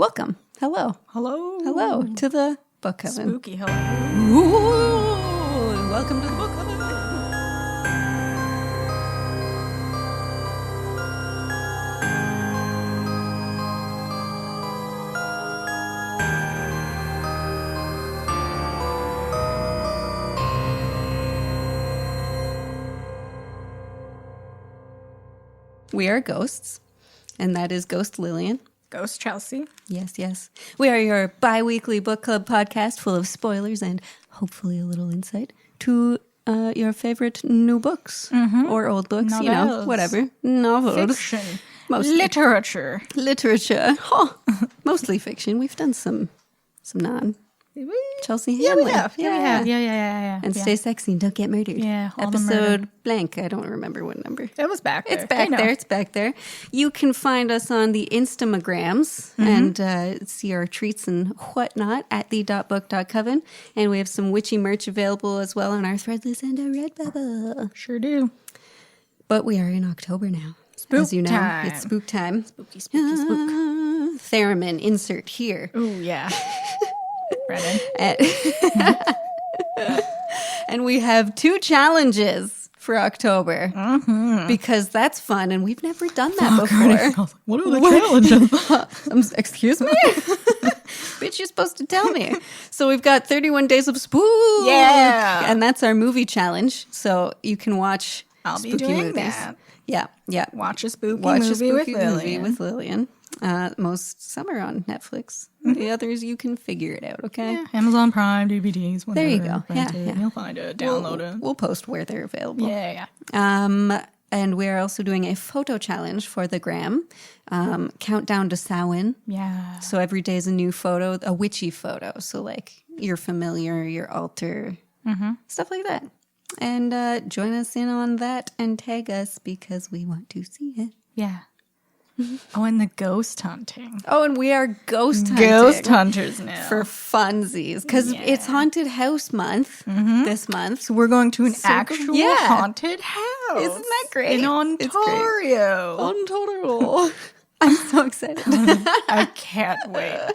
Welcome. Hello. Hello to the Book Coven. Spooky hello. Ooh, welcome to the Book Coven. We are ghosts, and that is Ghost Lillian. Ghost Chelsea. Yes. We are your bi-weekly book club podcast full of spoilers and hopefully a little insight to your favorite new books or old books, Novels. whatever. Novels. Fiction. Mostly. Literature. Huh. Mostly fiction. We've done some non. Chelsea Yeah, Handley. we have. Yeah. And stay sexy and don't get murdered. Yeah, all the Episode blank. I don't remember what number. It was back there. It's back there. You can find us on the Instamagrams and see our treats and whatnot at the.book.coven. And we have some witchy merch available as well on our Threadless and our Redbubble. Sure do. But we are in October now. Spook as you know, time. it's spook time. Spooky spook. Theremin, insert here. Ooh, yeah. Brennan. And we have 2 challenges for October because that's fun and we've never done that before. What are the challenges? Excuse me? Bitch, you're supposed to tell me. So we've got 31 Days of Spook. Yeah. And that's our movie challenge. So you can watch I'll be spooky doing movies. that. Yeah. Watch a spooky movie with Lillian. Most some are on Netflix. The others you can figure it out, okay? Yeah, Amazon Prime, DVDs, whatever. There you go. Rent Yeah. You'll find it, download it. We'll post where they're available. Yeah. And we're also doing a photo challenge for the gram. Countdown to Samhain. Yeah. So every day is a new photo, a witchy photo. So like your familiar, your altar, stuff like that. And join us in on that and tag us because we want to see it. Yeah. Oh, and the ghost hunting. Oh, and we are ghost hunting. Ghost hunters now. For funsies. Because it's haunted house month this month. So we're going to an actual haunted house. Isn't that great? In Ontario. Ontario. I'm so excited. I can't wait.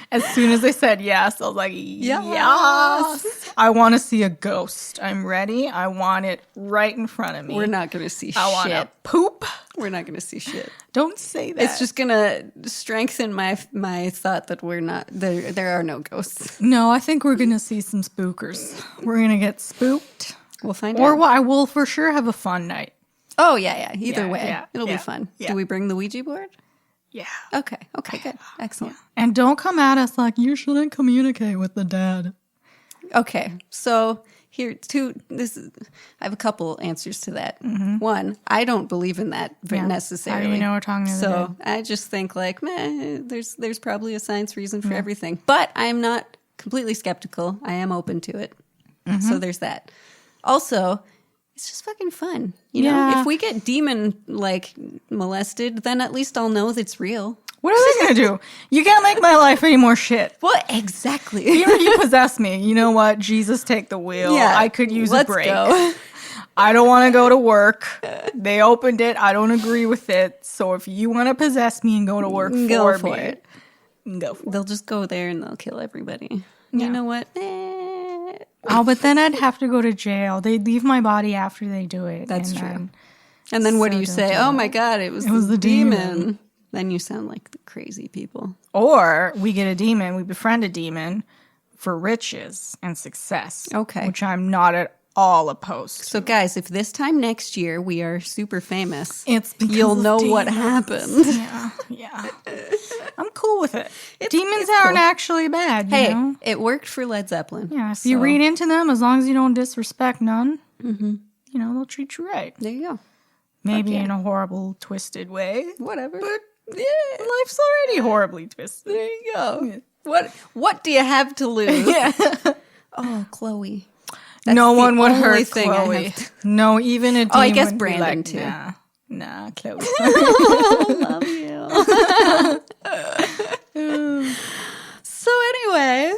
As soon as they said yes, I was like, yes. I want to see a ghost. I'm ready. I want it right in front of me. We're not going to see shit. I want to poop. We're not going to see shit. Don't say that. It's just going to strengthen my thought that we're not, there are no ghosts. No, I think we're going to see some spookers. We're going to get spooked. We'll find Or out. I will for sure have a fun night. Oh, yeah. Either way. Yeah, It'll be fun. yeah. Do we bring the Ouija board? Yeah. Okay, good. Excellent. And don't come at us like, you shouldn't communicate with the dead. Okay, so I have a couple answers to that. One, I don't believe in that necessarily. I don't even know we're talking about. So I just think like, there's probably a science reason for everything. But I'm not completely skeptical. I am open to it. So there's that. Also, it's just fucking fun. You know, if we get demon molested, then at least I'll know that it's real. What are they going to do? You can't make my life any more shit. Well, exactly. Even if you possess me, you know what? Jesus, take the wheel. Yeah, I could use a break. Go. I don't want to go to work. They opened it. I don't agree with it. So if you want to possess me and go to work go for it. Go for it. They'll just go there and they'll kill everybody. You know what? Oh, but then I'd have to go to jail. They'd leave my body after they do it. That's true. And then what do you say? Oh my God, it was the demon. Then you sound like the crazy people. Or we get a demon, we befriend a demon for riches and success. Okay. Which I'm not at all opposed to. So guys, if this time next year we are super famous, it's because you'll know what happened. Yeah. I'm cool with it. Demons aren't actually bad, you know? It worked for Led Zeppelin. Yeah, if you read into them, as long as you don't disrespect none, you know, they'll treat you right. There you go. Maybe in a horrible, twisted way. Whatever. But life's already horribly twisted. There you go. Yeah. What do you have to lose? Oh, Chloe. That's no one would only hurt thing Chloe. No, even a demon. Oh, I guess would Brandon be too. Nah, Chloe. Love you. So anyway,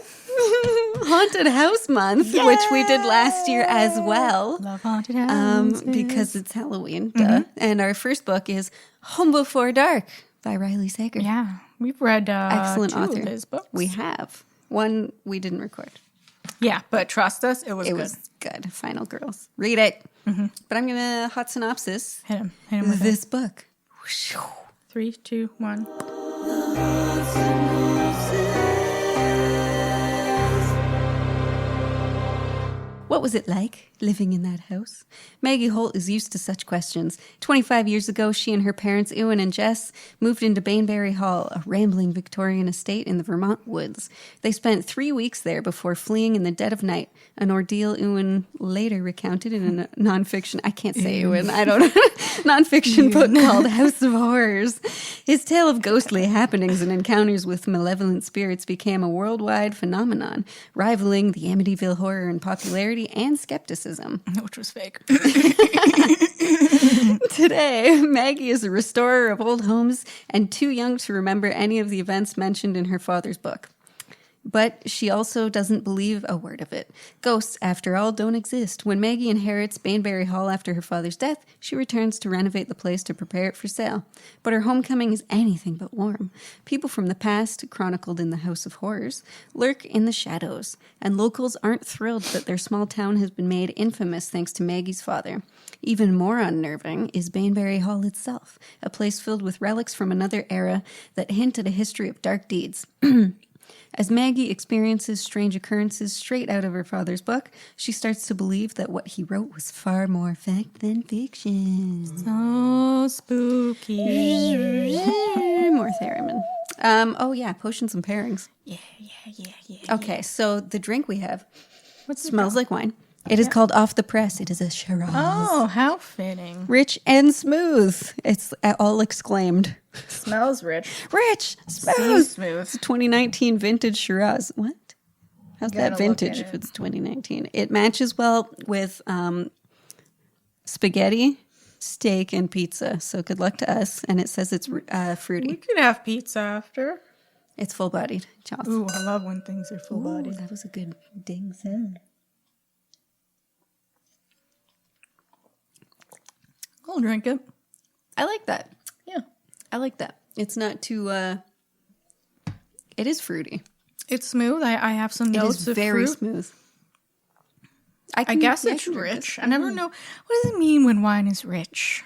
Haunted House Month, which we did last year as well. Love haunted houses. Because it's Halloween, duh. And our first book is Home Before Dark by Riley Sager. Yeah, We've read Excellent 2 author. of his books. We have. One we didn't record. Yeah, but trust us, it was It good. was good. Final Girls. Read it. But I'm going to hot synopsis Hit him with this book. 3, 2, 1. What was it like living in that house? Maggie Holt is used to such questions. 25 years ago, she and her parents, Ewan and Jess, moved into Bainbury Hall, a rambling Victorian estate in the Vermont woods. They spent 3 weeks there before fleeing in the dead of night, an ordeal Ewan later recounted in a nonfiction, I can't say Ewan, I don't know, nonfiction book called House of Horrors. His tale of ghostly happenings and encounters with malevolent spirits became a worldwide phenomenon, rivaling the Amityville Horror in popularity and skepticism. Which was fake. Today, Maggie is a restorer of old homes and too young to remember any of the events mentioned in her father's book. But she also doesn't believe a word of it. Ghosts, after all, don't exist. When Maggie inherits Bainbury Hall after her father's death, she returns to renovate the place to prepare it for sale. But her homecoming is anything but warm. People from the past, chronicled in the House of Horrors, lurk in the shadows, and locals aren't thrilled that their small town has been made infamous thanks to Maggie's father. Even more unnerving is Bainbury Hall itself, a place filled with relics from another era that hint at a history of dark deeds. As Maggie experiences strange occurrences straight out of her father's book, she starts to believe that what he wrote was far more fact than fiction. So spooky. More theremin. Oh yeah, potions and pairings. Yeah. Okay, so the drink we have What's it smells like wine. It is called Off the Press. It is a Shiraz. Oh, how fitting. Rich and smooth. It's all exclaimed. Smells rich. Rich, Seems smooth. smooth. It's a 2019 vintage Shiraz. What? How's Gotta that vintage look at if it. it's 2019? It matches well with spaghetti, steak, and pizza. So good luck to us. And it says it's We fruity. could have pizza after. It's full-bodied. Ooh, I love when things are full bodied. That was a good ding sound. I'll drink it. I like that. Yeah. I like that. It's not too... it is fruity. It's smooth. I have some It notes is of very fruit. smooth. I guess it's can drink rich. this. I never know. What does it mean when wine is rich?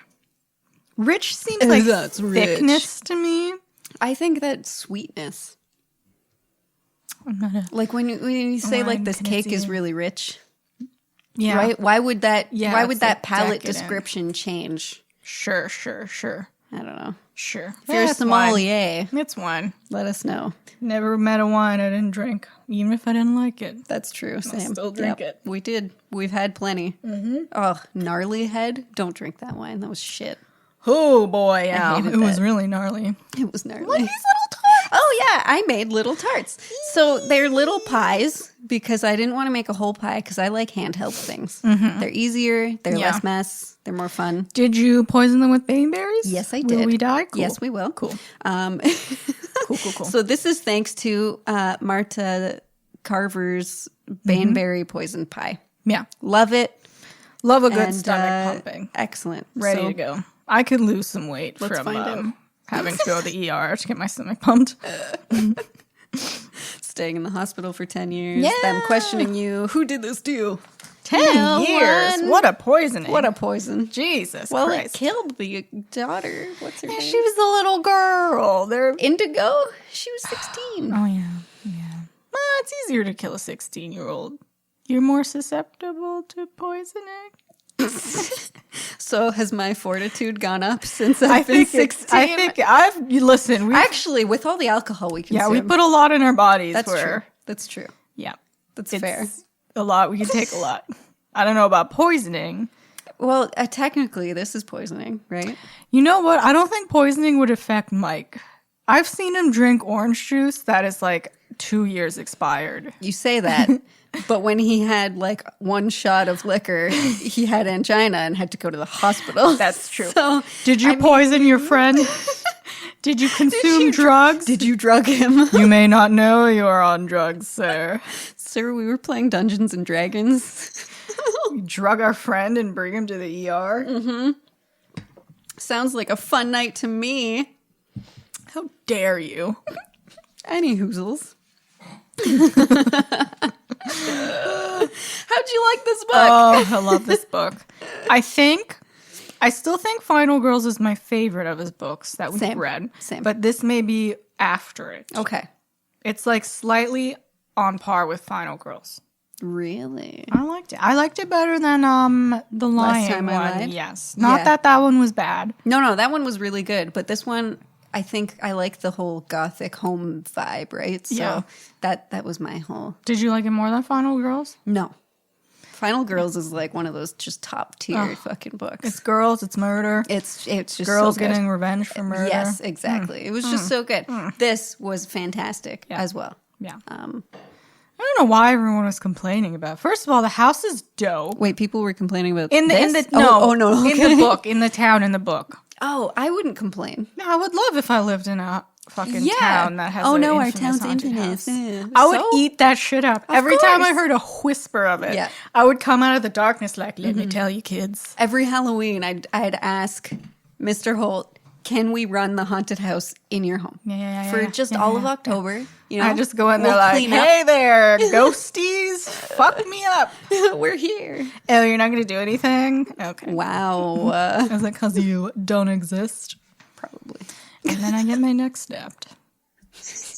Rich seems Oh, like that's rich. thickness to me. I think that sweetness. I'm not a... Like when you say like Wine this cake is connoisseur. really rich, Yeah. right? Why would that? Yeah, why would it's, that like, palette decadent. description change? Sure. I don't know. Sure. If you're a it's wine. sommelier, It's wine. let us know. Never met a wine I didn't drink, even if I didn't like it. That's true. Same. still drink it. We did. We've had plenty. Mm-hmm. Oh, gnarly head! Don't drink that wine. That was shit. Oh boy, yeah. hated It was that. really gnarly. It was gnarly. Look at these little tarts. Oh yeah, I made little tarts. So they're little pies because I didn't want to make a whole pie because I like handheld things. They're easier. They're Yeah. less mess. They're more fun. Did you poison them with baneberries? Yes, I Will did. we die? Cool. Yes, we will. Cool. Cool. So this is thanks to Marta Carver's Baneberry poison pie. Yeah. Love it. Love a good And, stomach pumping. Excellent. Ready So to go. I could lose some weight Let's from find out. having to go to the ER to get my stomach pumped. Staying in the hospital for 10 years. Yeah. Them questioning you. Who did this to you? 10 No years. one. What a poisoning. What a poison. Jesus Well, Christ. it killed the daughter. What's her name? She was the little girl. They're... Indigo? She was 16. Oh, yeah. Well, it's easier to kill a 16-year-old. You're more susceptible to poisoning. So has my fortitude gone up since I've been 16? Listen, Actually, with all the alcohol we consume. yeah, we put a lot in our bodies. That's where, true. That's true. Yeah. That's It's fair. a lot. We can take a lot. I don't know about poisoning. Well, technically, this is poisoning, right? You know what? I don't think poisoning would affect Mike. I've seen him drink orange juice that is like 2 years expired. You say that, but when he had like one shot of liquor, he had angina and had to go to the hospital. That's true. So, Did you poison your friend? Did you consume drugs? did you drug him? You may not know you're on drugs, sir. Sir, we were playing Dungeons and Dragons. You drug our friend and bring him to the ER? Sounds like a fun night to me. How dare you? Any hoozles. How'd you like this book? Oh, I love this book. I still think Final Girls is my favorite of his books that we've read. Same. But this may be after it. Okay. It's like slightly on par with Final Girls. Really? I liked it. I liked it better than the Lion Time I one. Lied? Yes. Not that one was bad. No, that one was really good. But this one, I think I like the whole gothic home vibe, right? So that was my whole... Did you like it more than Final Girls? No. Final Girls is like one of those just top tier fucking books. It's girls, it's murder. It's just girls so good. getting revenge for murder. Yes, exactly. It was just so good. This was fantastic as well. Yeah. I don't know why everyone was complaining about it. First of all, the house is dope. Wait, people were complaining about No. in the book, in the town, in the book. Oh, I wouldn't complain. No, I would love if I lived in a fucking town that has our town's infamous. I would eat that shit up. Every time I heard a whisper of it, I would come out of the darkness like, let me tell you, kids. Every Halloween, I'd ask Mr. Holt, can we run the haunted house in your home? For just all of October. You know, I just go in there like, hey there, ghosties, fuck me up. We're here. Oh, you're not going to do anything? Okay. Wow. Is it because you don't exist? Probably. And then I get my neck stabbed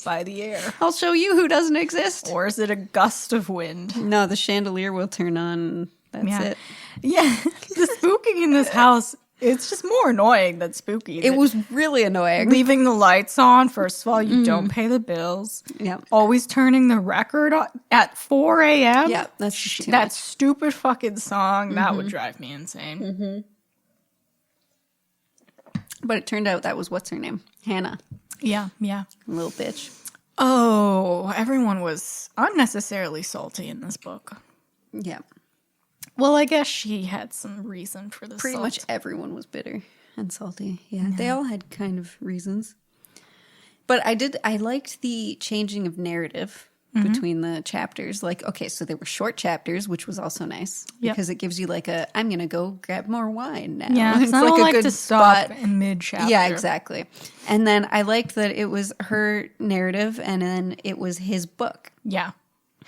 by the air. I'll show you who doesn't exist. Or is it a gust of wind? No, the chandelier will turn on. That's it. Yeah. The spooking in this house, it's just more annoying than spooky. It was really annoying. Leaving the lights on, first of all, you don't pay the bills. Yeah. Always turning the record on at 4 a.m. Yeah, that's too that much. stupid fucking song. That would drive me insane. But it turned out that was what's her name? Hannah. Yeah. Little bitch. Oh, everyone was unnecessarily salty in this book. Yeah. Well, I guess she had some reason for this. Pretty much everyone was bitter and salty. Yeah, they all had kind of reasons. But I liked the changing of narrative between the chapters. Like, okay, so they were short chapters, which was also nice. Because it gives you like I'm going to go grab more wine now. Yeah, it's I don't like to stop spot. in mid-chapter. Yeah, exactly. And then I liked that it was her narrative and then it was his book. Yeah.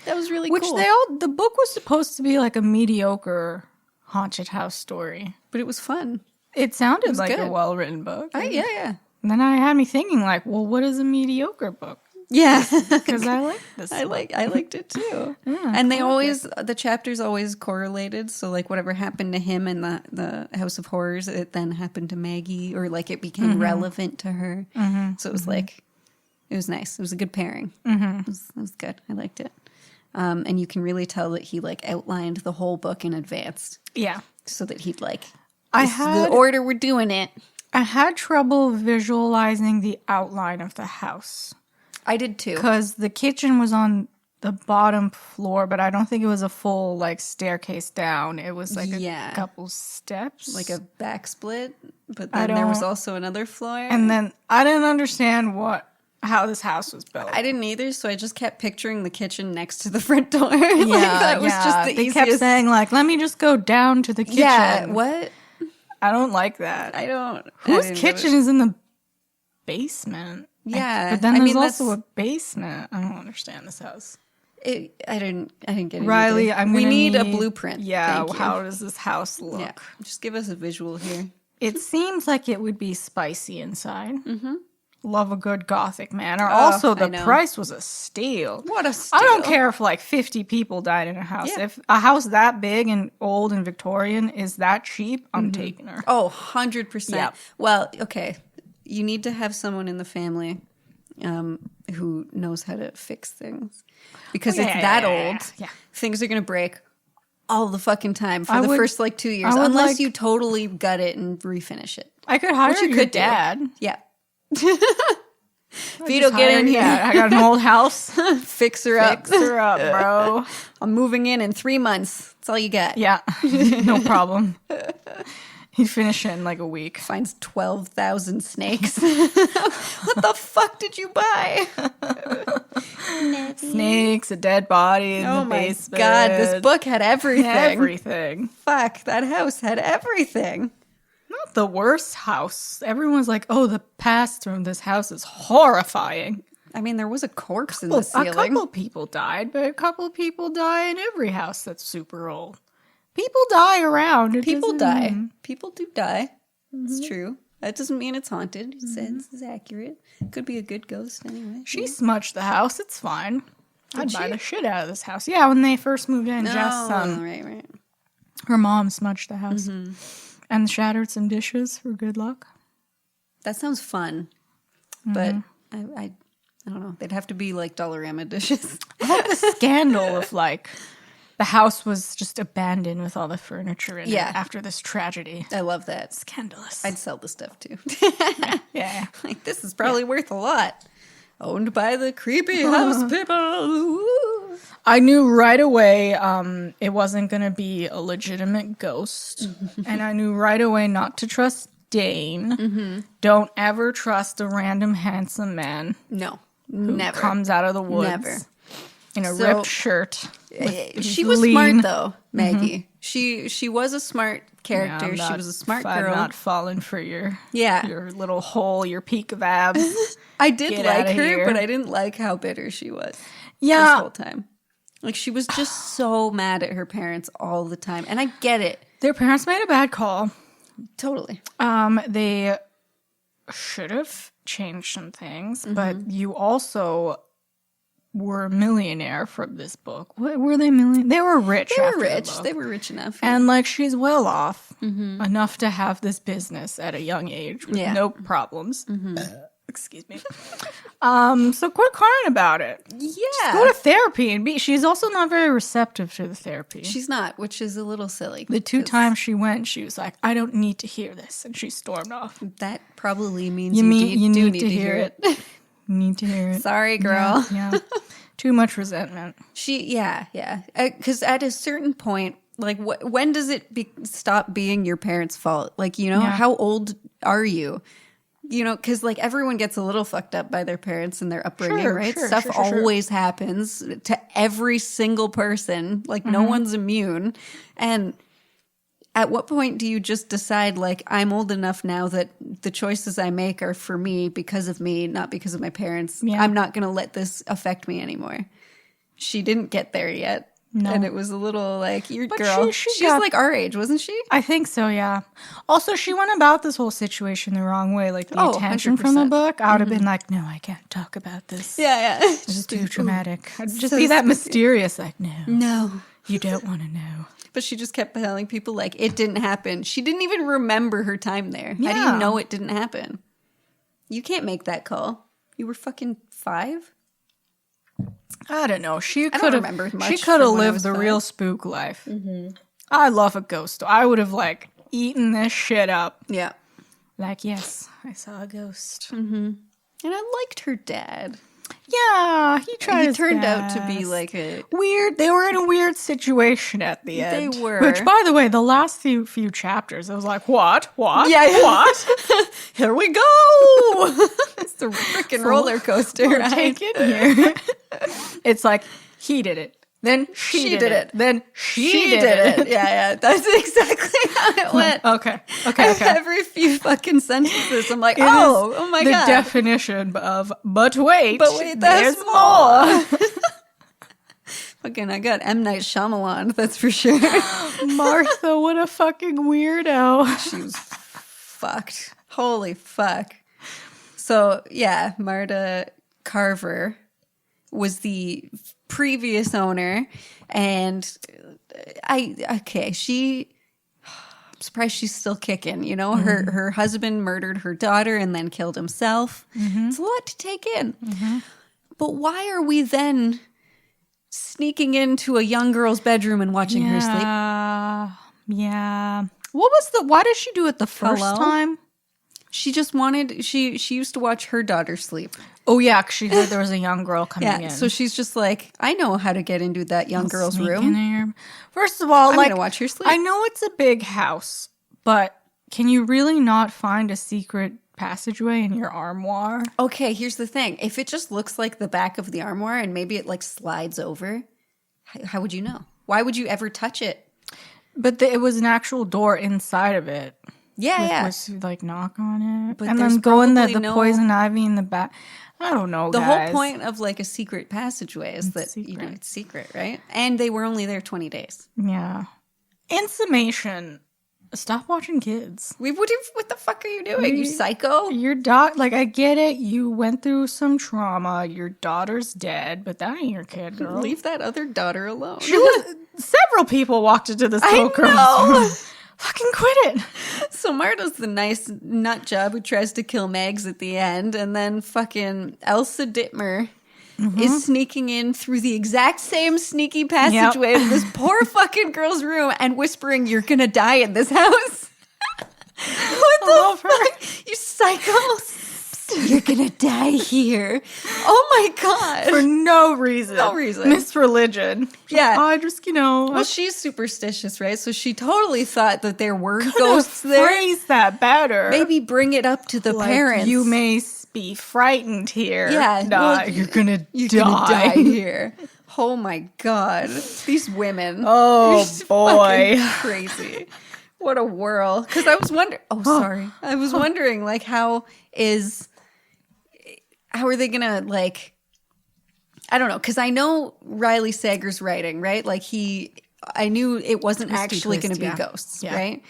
That was really Which cool. the book was supposed to be like a mediocre haunted house story. But it was fun. It sounded like good. a well-written book. Yeah. And then I had me thinking like, well, what is a mediocre book? Yeah. Because I like this. I liked it too. And they always, the chapters always correlated. So like whatever happened to him in the House of Horrors, it then happened to Maggie, or like it became relevant to her. So it was like, it was nice. It was a good pairing. It was good. I liked it. And you can really tell that he like outlined the whole book in advance. Yeah. So that he'd like, this is the order we're doing it. I had trouble visualizing the outline of the house. I did too. Because the kitchen was on the bottom floor, but I don't think it was a full like staircase down. It was like a couple steps. Like a back split. But then there was also another floor. And then I didn't understand how this house was built. I didn't either, so I just kept picturing the kitchen next to the front door. That was just the easiest. They kept saying like, let me just go down to the kitchen. Yeah, what? I don't like that. I don't. Whose kitchen is in the basement? Yeah. But then there's also a basement. I don't understand this house. I didn't get it. Riley, we need a blueprint. Yeah, how does this house look? Yeah, just give us a visual here. It seems like it would be spicy inside. Love a good gothic manor. Also, the price was a steal. What a steal. I don't care if like 50 people died in a house. Yeah. If a house that big and old and Victorian is that cheap, I'm taking her. Oh, 100%. Yeah. Well, okay. You need to have someone in the family who knows how to fix things. Because it's that old. Yeah. Things are going to break all the fucking time for the first like 2 years. Unless you totally gut it and refinish it. I could hire your dad. Yeah. Vito, get in here. I got an old house. Fix her up. Fix her up, bro. I'm moving in 3 months. That's all you got. Yeah. No problem. He'd finish it in like a week. Finds 12,000 snakes. What the fuck did you buy? Snakes, a dead body in the basement. Oh my God, this book had everything. Everything. Fuck, that house had everything. Not the worst house. Everyone's like, oh, the past from this house is horrifying. I mean, there was a corpse in the ceiling. A couple people died, but a couple people die in every house that's super old. People die around. People die. People do die. It's true. That doesn't mean it's haunted. It says it's accurate. Could be a good ghost anyway. She smudged the house. It's fine. I'd buy the shit out of this house. Yeah, when they first moved in, Jess, right. her mom smudged the house and shattered some dishes for good luck. That sounds fun, but I don't know. They'd have to be like Dollarama dishes. I love the scandal of like the house was just abandoned with all the furniture in it after this tragedy. I love that. Scandalous. I'd sell the stuff too. Yeah. Like, this is probably worth a lot. Owned by the creepy house people. Ooh. I knew right away it wasn't going to be a legitimate ghost. And I knew right away not to trust Dane. Don't ever trust a random handsome man. No. Who Never. Comes out of the woods. Never. In a ripped shirt. She was smart though, Maggie. She was a smart character. She was a smart girl. I'm not falling for your little hole, your peak of abs. I did like her, but I didn't like how bitter she was. Yeah. This whole time. Like, she was just so mad at her parents all the time. And I get it. Their parents made a bad call. Totally. They should have changed some things, but you also were a millionaire from this book. Were they millionaire? They were rich. They were rich. They were rich enough. And like, she's well off enough to have this business at a young age with no problems. Excuse me. So quit crying about it. Yeah. Just go to therapy and she's also not very receptive to the therapy. She's not, which is a little silly. The 2 times she went, she was like, I don't need to hear this. And she stormed off. That probably means you need to hear it. You need to hear it. Sorry, girl. Yeah. Too much resentment. Because at a certain point, like, when does it stop being your parents' fault? Like, you know, how old are you? You know, because like everyone gets a little fucked up by their parents and their upbringing, right? Stuff always happens to every single person. Like, no one's immune. And at what point do you just decide, like, I'm old enough now that the choices I make are for me, because of me, not because of my parents. Yeah. I'm not going to let this affect me anymore. She didn't get there yet. No. And it was a little like, your girl. She's like our age, wasn't she? I think so, yeah. Also, she went about this whole situation the wrong way. Like, the attention 100%. From the book, I would have been like, no, I can't talk about this. Yeah. This is too traumatic. I'd just be that mysterious, like, no. No. You don't want to know. But she just kept telling people, like, it didn't happen. She didn't even remember her time there. Yeah. How do you know it didn't happen? You can't make that call. You were fucking 5? I don't know. She could have lived the real spook life. I love a ghost. I would have like eaten this shit up. Yeah. Like, yes, I saw a ghost. And I liked her dad. Yeah, he turned out to be like a weird. They were in a weird situation at the end. They were. Which, by the way, the last few chapters, I was like, what? Yeah. What? Here we go. It's the freaking roller coaster. Right? Take it here. It's like, he did it. Then she did it. Then she did it. Yeah. That's exactly how it went. Okay. Every few fucking sentences, I'm like, oh my God. The definition of, but wait, there's more. Fucking, I got M. Night Shyamalan, that's for sure. Martha, what a fucking weirdo. She was fucked. Holy fuck. So, yeah, Marta Carver was the previous owner, and I'm surprised she's still kicking, you know. Her husband murdered her daughter and then killed himself. It's a lot to take in. But why are we then sneaking into a young girl's bedroom and watching her sleep? Yeah. Why did she do it the first time? She just wanted, she used to watch her daughter sleep. Oh, yeah, because she heard there was a young girl coming in. So she's just like, I know how to get into that young girl's room. First of all, I'm going to watch her sleep. I know it's a big house, but can you really not find a secret passageway in your armoire? Okay, here's the thing. If it just looks like the back of the armoire and maybe it like slides over, how would you know? Why would you ever touch it? But it was an actual door inside of it. Yeah, Was like knock on it, But and there's then go in the probably no- poison ivy in the back. I don't know. The guys. whole point of like a secret passageway is that secret. it's secret, right? And they were only there 20 days. Yeah. In summation, stop watching kids. What the fuck are you doing? You psycho? Your like I get it. You went through some trauma. Your daughter's dead, but that ain't your kid, girl. Leave that other daughter alone. Several people walked into this little girl's know. room. Fucking quit it. So Marta's the nice nut job who tries to kill Mags at the end, and then fucking Elsa Dittmer is sneaking in through the exact same sneaky passageway to this poor fucking girl's room and whispering, "You're gonna die in this house." What the fuck? You psycho! You're gonna die here. Oh my god! For no reason. No reason. Miss Religion. Yeah. I just, Well, she's superstitious, right? So she totally thought that there were ghosts there. Phrase that better. Maybe bring it up to the Like, parents. you may be frightened here. Yeah, Nah, well, you're gonna gonna die here. Oh my god, these women. Oh, They're just boy. fucking crazy. What a whirl. Because I was wondering. Oh, sorry. I was wondering, like, how are they gonna, like? I don't know, because I know Riley Sager's writing, right? Like I knew it wasn't actually going to be ghosts, right?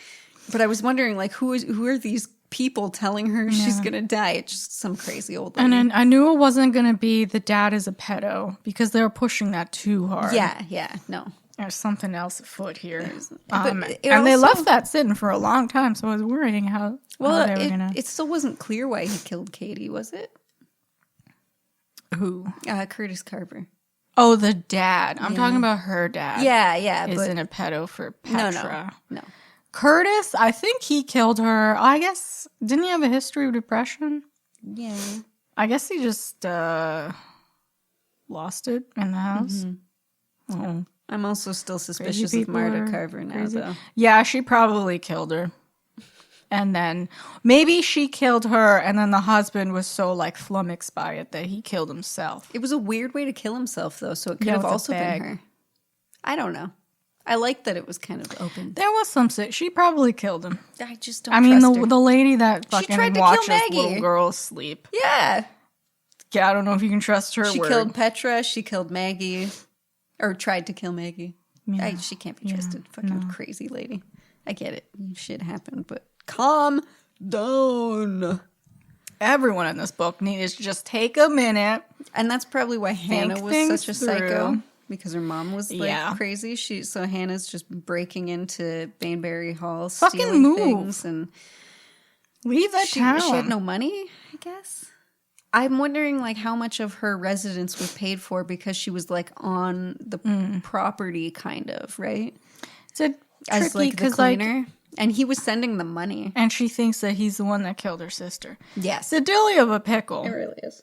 But I was wondering, like, who are these people telling her she's going to die? It's just some crazy old lady. And then I knew it wasn't going to be the dad is a pedo because they were pushing that too hard. Yeah, no. There's something else afoot here. But and they also- left that sitting for a long time, so I was worrying how they were going to... It still wasn't clear why he killed Katie, was it? Who? Curtis Carver. Oh, the dad. I'm talking about her dad. Yeah, Isn't a pedo for Petra. No. Curtis, I think he killed her. I guess, didn't he have a history of depression? Yeah. I guess he just lost it in the house. Mm-hmm. Oh. I'm also still suspicious of people Marta are Carver now, crazy. though. Yeah, she probably killed her. And then maybe she killed her, and then the husband was so like flummoxed by it that he killed himself. It was a weird way to kill himself, though, so it could Yeah, have with a also bag. been her. I don't know. I like that it was kind of open. There was some she probably killed him. I just don't I mean, trust her. the lady that fucking tried to kill watches Maggie. little girls sleep. Yeah. Yeah, I don't know if you can trust her She word. killed Petra. She killed Maggie. Or tried to kill Maggie. Yeah. She can't be trusted. Fucking crazy lady. I get it. Shit happened, but calm down. Everyone in this book needed to just take a minute. And that's probably why Hannah was things such a psycho. through. Because her mom was like crazy. So Hannah's just breaking into Baneberry Hall, Fucking stealing move. things, and Leave that she town. had no money, I guess. I'm wondering like how much of her residence was paid for because she was like on the property, kind of, right? It's a As tricky like the because cleaner, and he was sending the money. and she thinks that he's the one that killed her sister. Yes, It's a dilly of a pickle. it really is.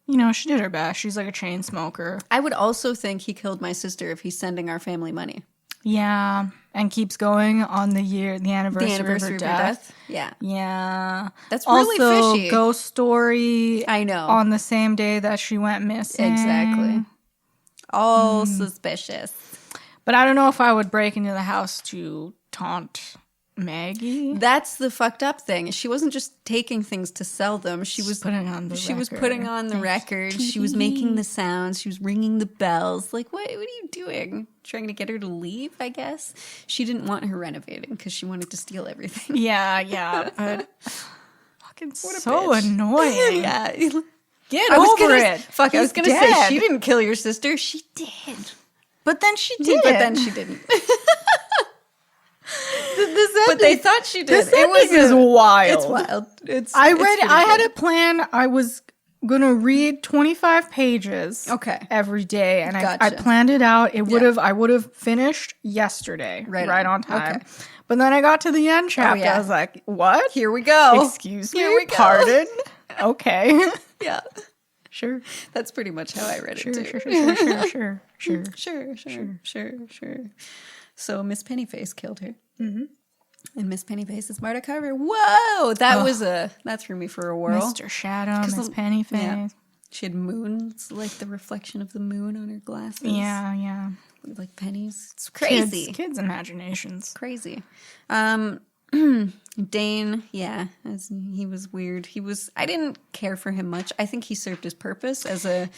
You know, she did her best. She's like a chain smoker. I would also think he killed my sister if he's sending our family money. Yeah, and keeps going on the anniversary of her death. Yeah, Yeah, that's really also, fishy. ghost story. I know. On the same day that she went missing. Exactly. All suspicious. But I don't know if I would break into the house to taunt Maggie. That's the fucked up thing. She wasn't just taking things to sell them. She was putting on the She was record. putting on the record. She was making the sounds. She was ringing the bells. Like, what are you doing? Trying to get her to leave, I guess. She didn't want her renovating because she wanted to steal everything. Yeah, but fucking What a so bitch. annoying. Yeah. Get I was over gonna, it. Fuck, I was He's going to say dead. she didn't kill your sister. She did. But then she did. But then she didn't. This But they thought she did. This ending is wild. It's wild. I it's read. pretty I had good. a plan. I was gonna read 25 pages. Okay. Every day, and I Gotcha. planned it out. It would have. I would have finished yesterday, Right on on. time. Okay. But then I got to the end chapter. yeah. I was like, "What? Here we go. Excuse me. Here we go. Pardon? Okay, Yeah. sure, That's pretty much how I read it, sure, too. sure, sure, sure, sure, Sure. So Miss Pennyface killed her. Mm-hmm. And Miss Pennyface is Marta Carver. Whoa! That threw me for a whirl. Mr. Shadow, Miss Pennyface. Yeah. She had moons, like the reflection of the moon on her glasses. Yeah. Like pennies. It's crazy. Kids' imaginations. Crazy. Dane, yeah, he was weird. I didn't care for him much. I think he served his purpose as a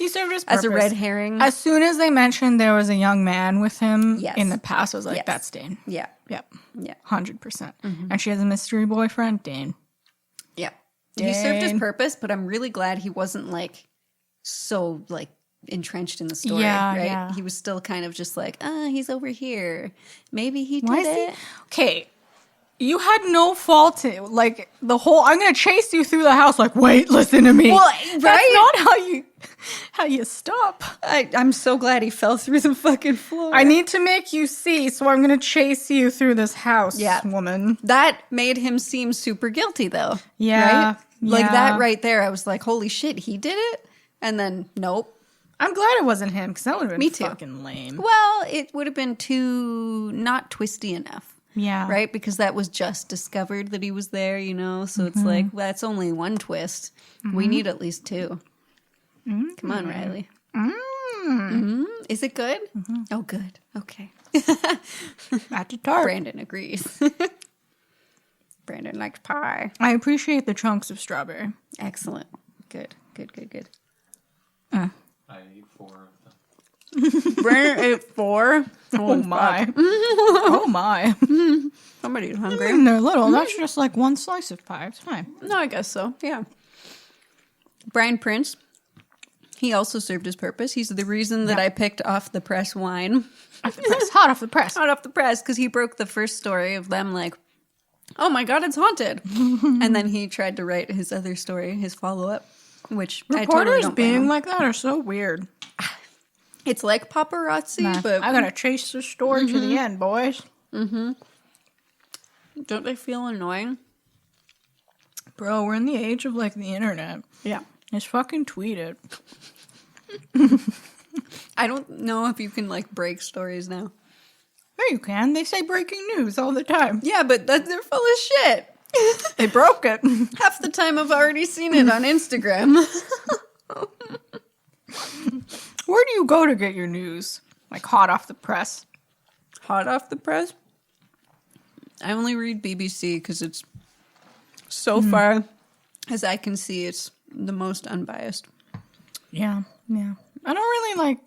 red herring. As soon as they mentioned there was a young man with him Yes. in the past, I was like, Yes. that's Dane. Yeah. Yep. Yeah. 100%. And she has a mystery boyfriend, Dane. Yeah. He served his Dane. purpose, but I'm really glad he wasn't like so like entrenched in the story. Yeah, right? yeah. He was still kind of just like, he's over here. Maybe he did Why is it. he? Okay. You had no fault in it. Like, the whole, I'm going to chase you through the house. Like, wait, listen to me. Well, That's right? not how you stop. I'm so glad he fell through the fucking floor. I need to make you see, so I'm going to chase you through this house, Yeah. woman. That made him seem super guilty, though. Yeah, Right? Like, yeah. that right there, I was like, holy shit, he did it? And then, nope. I'm glad it wasn't him, because that would have been Me too. fucking lame. Well, it would have been too not twisty enough. Yeah. Right? Because that was just discovered that he was there, you know? So it's like, that's only one twist. We need at least two. Come on, Riley. Is it good? Oh, good. Okay. At the tart. Brandon agrees. Brandon likes pie. I appreciate the chunks of strawberry. Excellent. Good. Good. I ate 4 of them. Brandon ate 4. Oh my. Oh my. Somebody's hungry. And they're little. That's just like one slice of pie. It's fine. No, I guess so. Yeah. Brian Prince. He also served his purpose. He's the reason that I picked Off the Press wine. Off the press. Hot off the press. Hot off the press, because he broke the first story of them like, oh my god, it's haunted. And then he tried to write his other story, his follow-up, which I totally Reporters don't blame being him. like that are so weird. It's like paparazzi, but I gotta chase the story to the end, boys. don't they feel annoying? Bro, we're in the age of like the internet. Yeah. Just fucking tweet it. I don't know if you can like break stories now. There you can. They say breaking news all the time. Yeah, but they're full of shit. They broke it. Half the time I've already seen it on Instagram. Where do you go to get your news? Like hot off the press. Hot off the press? I only read BBC because it's so far as I can see, it's the most unbiased. Yeah. I don't really like.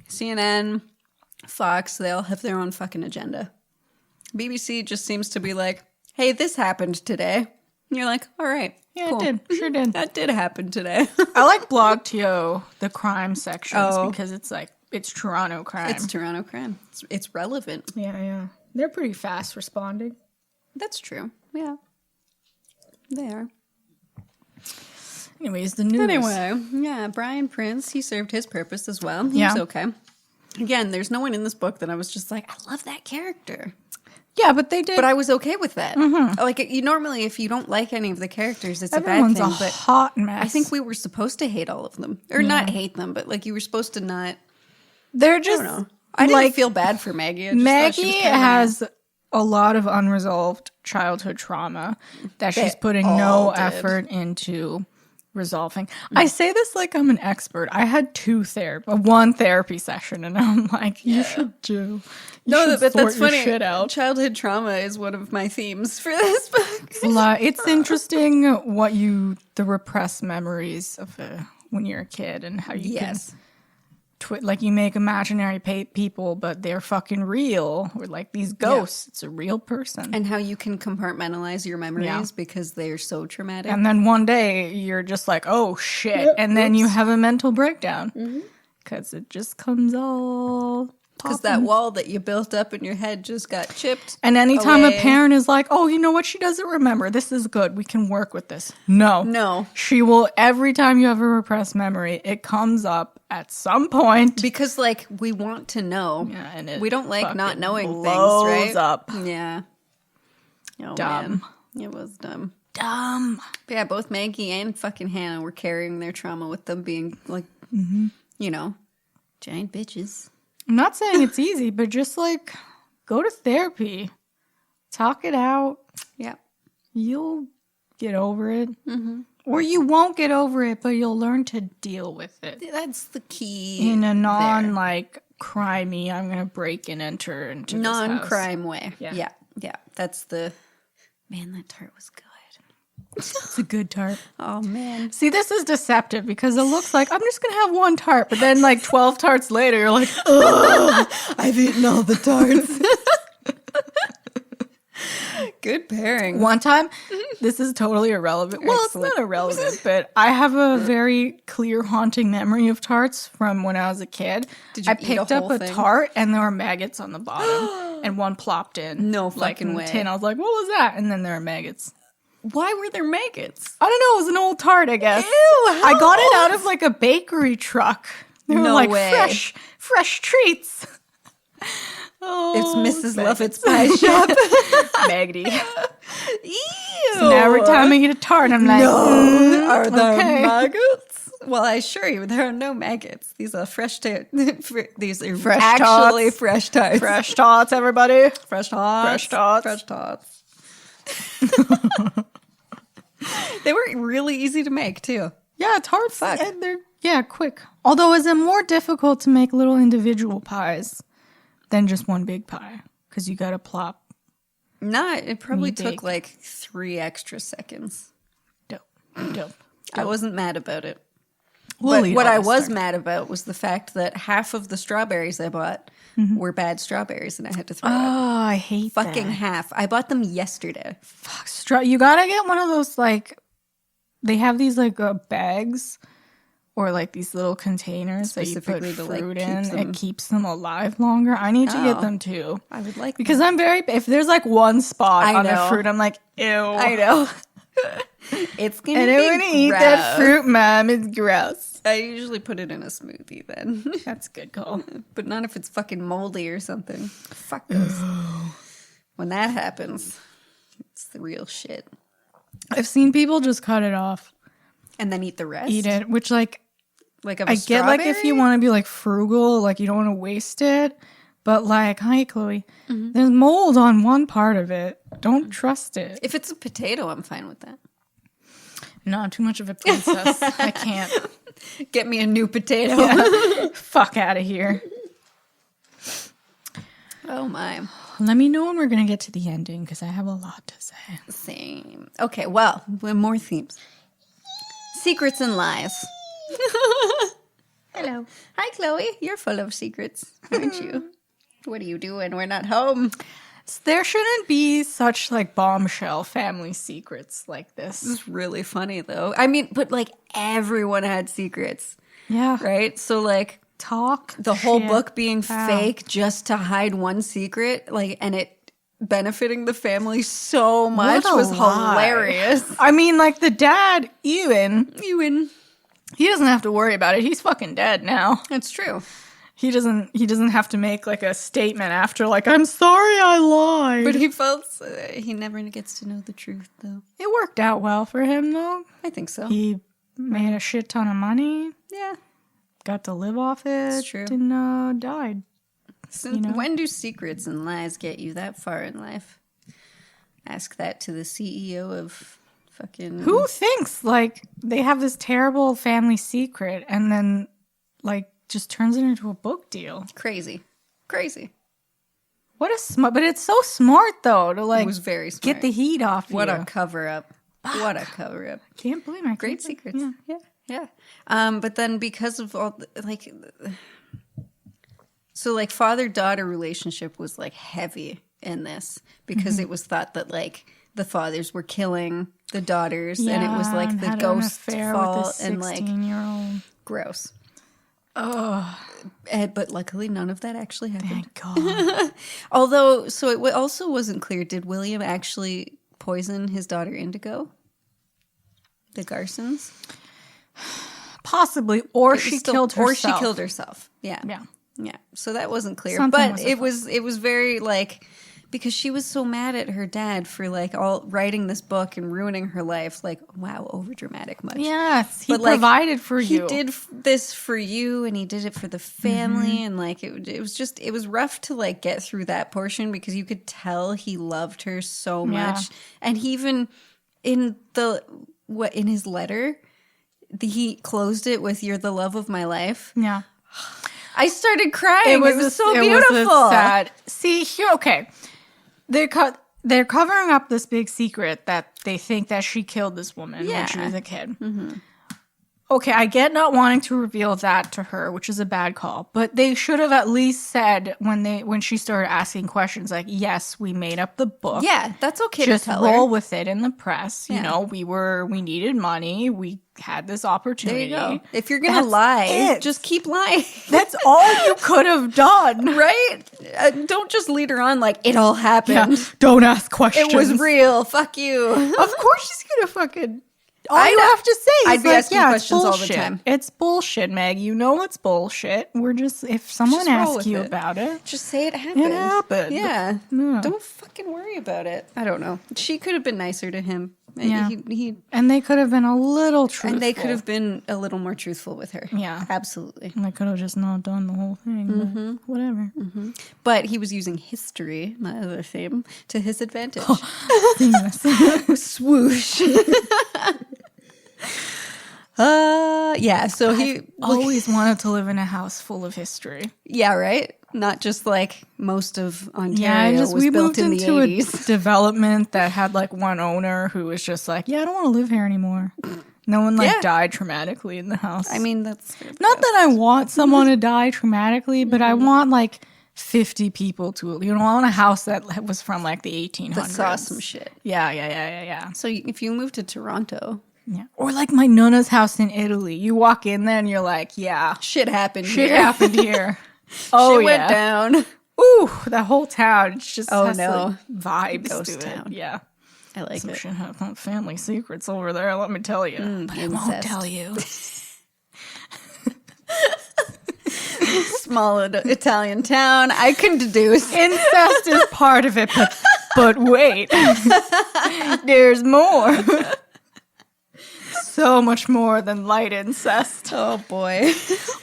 CNN, Fox, they all have their own fucking agenda. BBC just seems to be like, hey, this happened today. And you're like, all right. Yeah, cool. it did. Sure did. That did happen today. I like Blog.to, the crime sections, Oh. because it's like, it's Toronto crime. It's Toronto crime. It's relevant. Yeah. They're pretty fast responding. That's true. Yeah. They are. Anyways, the news. Anyway, yeah, Brian Prince, he served his purpose as well. He Yeah. was okay. Again, there's no one in this book that I was just like, I love that character. Yeah, but they did. But I was okay with that. Like, you normally, if you don't like any of the characters, it's Everyone's a bad a thing. But hot mess. I think we were supposed to hate all of them. Or not hate them, but like you were supposed to not. they're I just. don't know. I didn't like, feel bad for Maggie. I just thought she was Maggie kinda- has a lot of unresolved childhood trauma that she's putting all no did. effort into resolving. I say this like I'm an expert. I had one therapy session, and I'm like, you should do. You No, should but sort that's your funny. Shit out. Childhood trauma is one of my themes for this book. It's interesting the repressed memories of when you're a kid and how you Yes. can like you make imaginary people, but they're fucking real. Or like these ghosts, it's a real person. And how you can compartmentalize your memories Yeah. because they are so traumatic. And then one day you're just like, oh shit. And then you have a mental breakdown because it just comes all. Because that wall that you built up in your head just got chipped. And anytime away. a parent is like, oh, you know what? She doesn't remember. This is good. We can work with this. No. No. She will, every time you have a repressed memory, it comes up at some point. Because, like, we want to know. Yeah, and it we don't like not fucking knowing things, blows right? up. Yeah. Oh, Dumb. Man. It was dumb. Dumb. But yeah, both Maggie and fucking Hannah were carrying their trauma with them being, like, you know, giant bitches. I'm not saying it's easy, but just like go to therapy, talk it out. Yeah. You'll get over it. Or you won't get over it, but you'll learn to deal with it. That's the key. In a like crimey, I'm gonna break and enter into this house. non-crime way. Yeah. Yeah. That's the Man, that tart was good. It's a good tart. Oh, man. See, this is deceptive because it looks like I'm just going to have one tart. But then like 12 tarts later, you're like, oh, I've eaten all the tarts. Good pairing. One time, this is totally irrelevant. Well, Excellent. it's not irrelevant, but I have a very clear, haunting memory of tarts from when I was a kid. Did you I eat a picked up whole a thing? tart and there were maggots on the bottom, and one plopped in. No like fucking in the way. tin. I was like, "What was that?" And then there were maggots. Why were there maggots? I don't know. It was an old tart, I guess. Ew, I how got it out old? of like a bakery truck. They were No like way. fresh treats. Oh, It's Mrs. maggots. Lovett's pie shop. Maggoty. Ew. And every time I eat a tart, I'm like, Are there okay. maggots? Well, I assure you, there are no maggots. These are fresh these are Fresh actually tarts. fresh tarts. Fresh tarts, everybody. Fresh tarts. Fresh tarts. Fresh tarts. They were really easy to make, too. Yeah, tarts. Fuck. And they're quick. Although, is it more difficult to make little individual pies than just one big pie? Because you got to plop. Nah, it probably You took bake. like 3 extra seconds. Dope. I wasn't mad about it. We'll But eat what all I this was tart. mad about was the fact that half of the strawberries I bought were bad strawberries and I had to throw Oh, out. I hate Fucking that. half. I bought them yesterday. Fuck, you gotta get one of those, like, they have these, like, bags or, like, these little containers that you put Specifically to, like, fruit keep in. them- It keeps them alive longer. I need to Oh. get them, too. I would like Because I'm if there's, like, one spot I on know. a fruit, I'm like, ew. I know. It's gonna I be don't want to eat that gross. fruit, Mom. It's gross. I usually put it in a smoothie then. That's a good call. But not if it's fucking moldy or something. Fuck those. When that happens, it's the real shit. I've seen people just cut it off, And then eat the rest. eat it, which, like, Like of a I get, like, if you strawberry? want to be, like, frugal, like, you don't want to waste it. But, like, hi, Chloe. There's mold on one part of it. Don't trust it. If it's a potato, I'm fine with that. No, I'm too much of a princess. I can't. Get me a new potato. Fuck out of here. Oh my. Let me know when we're going to get to the ending, because I have a lot to say. Same. Okay, well, we have more themes. Secrets and lies. Hello. Hi, Chloe. You're full of secrets, aren't you? What are you doing? We're not home. There shouldn't be such, like, bombshell family secrets like this. This is really funny, though. I mean, but like everyone had secrets, Yeah. right? So, like, Talk. the whole shit book being out. fake just to hide one secret, like, and it benefiting the family so much What a was lie. hilarious. I mean, like, the dad, Ewan, You win. he doesn't have to worry about it. He's fucking dead now. That's true. He doesn't have to make, like, a statement after, like, I'm sorry I lied. But he felt he never gets to know the truth, though. It worked out well for him, though. I think so. He made a shit ton of money, Yeah. got to live off it, It's true. and died. Since know? when do secrets and lies get you that far in life? Ask that to the CEO of fucking. Who thinks, like, they have this terrible family secret and then, like, just turns it into a book deal? Crazy. Crazy. What a smart, but it's so smart, though, to, like, It was very smart. get the heat off What you. a cover up. What a cover up. Can't believe it. Great secrets. Yeah. Yeah. But then because of all, like, so like father-daughter relationship was like heavy in this because it was thought that like the fathers were killing the daughters and it was like the ghost's fault and like 16-year-old. gross. Oh, But luckily none of that actually happened. thank God. Although, so it also wasn't clear, did William actually poison his daughter Indigo? The Garsons? Possibly, or It was she still- killed herself. Or she killed herself. Yeah. Yeah. Yeah. So that wasn't clear. Something but was it was very like because she was so mad at her dad for like all writing this book and ruining her life, like wow, over dramatic much. Yes, he But, like, provided for He you. did this for you and he did it for the family and like it was rough to like get through that portion because you could tell he loved her so Yeah. much. And he even in his letter he closed it with "You're the love of my life." Yeah. I started crying. It was so beautiful. sad. See here, okay. They cut they're covering up this big secret that they think that she killed this woman when she Yeah. was a kid. Okay, I get not wanting to reveal that to her, which is a bad call, but they should have at least said when she started asking questions like, "Yes, we made up the book." Yeah, that's okay Just to tell roll her. with it in the press. Yeah. You know, we needed money. We had this There opportunity. you go. If you're gonna That's lie, it. just keep lying. That's all you could have done. Right? Don't just lead her on like it all happened. Yeah. Don't ask questions. It was real. Fuck you. Of course she's gonna fucking. All I you know. have to say is I'd be asking it's questions all the bullshit. time. It's bullshit, Meg. You know it's bullshit. We're just if someone Just roll asks with you it. about it, Just say it happened. it happened. Yeah. Yeah. Don't fucking worry about it. I don't know. She could have been nicer to him. Yeah. He And they could have been a little truthful. and they could have been a little more truthful with her. Yeah. Absolutely. And they could have just not done the whole thing. But whatever. But he was using history, my other theme, to his advantage. Seamless. Swoosh. Yeah, so he Always wanted to live in a house full of history. yeah, right? Not just like most of Ontario was we built moved in the into 80s. a development that had like one owner who was just like, yeah, I don't want to live here anymore. No one like Yeah. died traumatically in the house. I mean, that's not that I want someone to die traumatically, but I want like 50 people to, I want a house that was from like the 1800s. that saw some shit. Yeah. So if you move to Toronto, Yeah. Or like my Nonna's house in Italy. You walk in there and you're like, yeah, shit happened shit here. happened here. Oh, Shit yeah. went down. Ooh, that whole town just Oh, has no. like, vibes Ghost to it. town. Yeah. I like Some it. shit happened. Family secrets over there, let me tell you. But I won't incest. tell you. Small Italian town. I can deduce. Incest is part of it, but wait. There's more. So much more than light incest. Oh boy.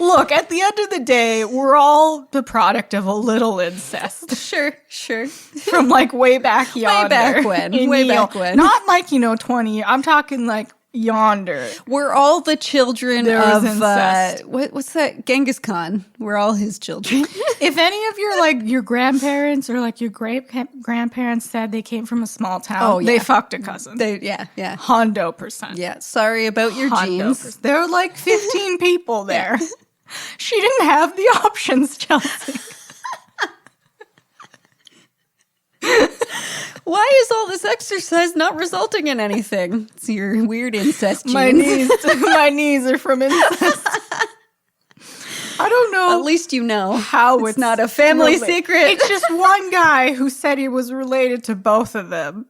Look, at the end of the day, we're all the product of a little incest. Sure. From like way back yonder. back when. In Way Yale. back when. Not like, 20. I'm talking like yonder. We're all the children There of is incest. what's that? Genghis Khan. We're all his children. If any of your like your grandparents or like your great grandparents said they came from a small town, Oh, yeah. they fucked a cousin. Yeah. Hondo percent. Yeah. Sorry about your genes. There were like 15 people there. She didn't have the options, Chelsea. Why is all this exercise not resulting in anything? It's your weird incest genes. My knees are from incest. I don't know At least you know how it's not a family secret. It's just one guy who said he was related to both of them,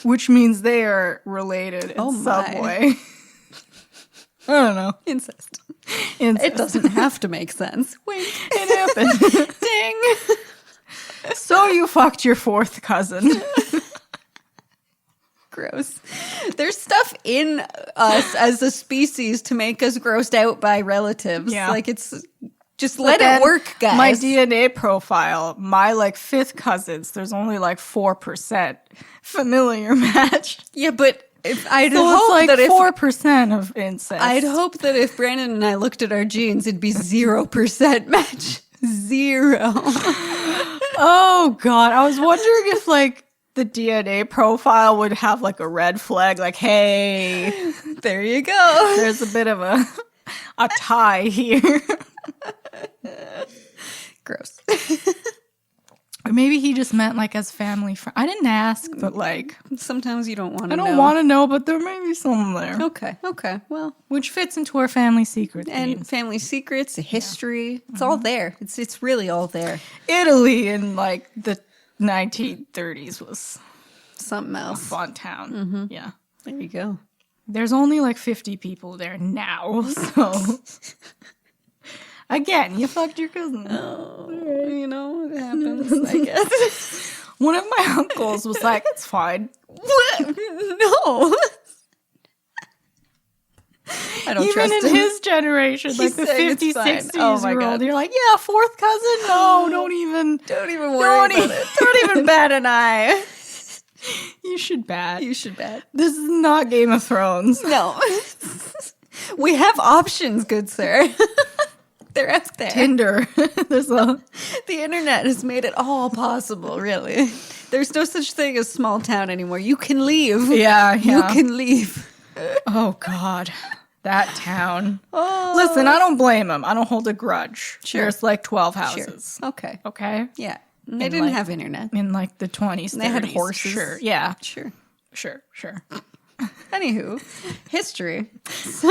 which means they are related in Oh some my. way. I don't know. Incest. Incest. It doesn't have to make sense. Wink. It happened. Ding. So you fucked your fourth cousin. Gross. There's stuff in us as a species to make us grossed out by relatives. Yeah. Like it's just let Then it work, guys. My DNA profile, my like fifth cousins, there's only like 4% familiar match. Yeah, but if I'd So it's hope like that if 4% of incest. I'd hope that if Brandon and I looked at our genes, it'd be 0% match. 0. Oh God, I was wondering if like the DNA profile would have like a red flag, like, hey, There you go. there's a bit of a tie here. Gross. Or maybe he just meant like as family friend. I didn't ask, but like Sometimes you don't want to I know. don't want to know, but there may be something there, Okay. Well, which fits into our family secret. and theme. family secrets, history, it's all there. It's really all there. Italy in like the 1930s was Something a else. fun town. Yeah. There you go. There's only like 50 people there now, so again, you fucked your cousin. Oh, you know, it happens, I guess. One of my uncles was like, "It's fine." What? No. I don't Even trust in him. his generation, like He's the saying it's 50s, fine. 60s Oh my year God. old, you're like, "Yeah, fourth cousin? No, don't even worry Don't about it. Don't even bat an eye. You should bat. You should bat. This is not Game of Thrones." No. We have options, good sir. They're out there. Tinder. There's a The internet has made it all possible, really. There's no such thing as small town anymore. You can leave. Yeah, You can leave. Oh, God. That town. Oh. Listen, I don't blame him. I don't hold a grudge. Sure. There's like 12 Sure. houses. Okay. Okay? Yeah. They didn't have internet. In like the 20s, They had 30s. horses. Sure. Yeah. Sure. Sure. Anywho, history. So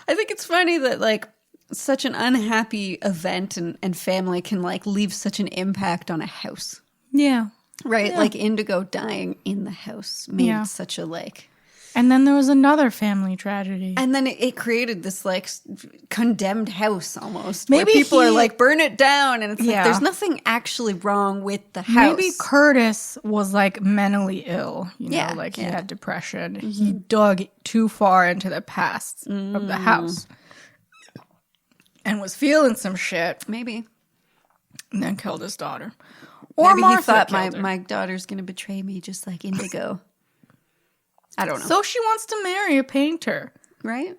I think it's funny that like such an unhappy event and family can like leave such an impact on a house. Yeah. Right? Yeah. Like Indigo dying in the house made Yeah. such a like. And then there was another family tragedy. And then it created this like condemned house almost. Maybe where people are he- like, burn it down. And it's Yeah. like, there's nothing actually wrong with the house. Maybe Curtis was like mentally ill, you know, Yeah, like he yeah. had depression. He dug too far into the past of the house and was feeling some shit Maybe. and then killed his daughter. Or Maybe Martha he thought killed her. my daughter's going to betray me just like Indigo. I don't know. So she wants to marry a painter. Right?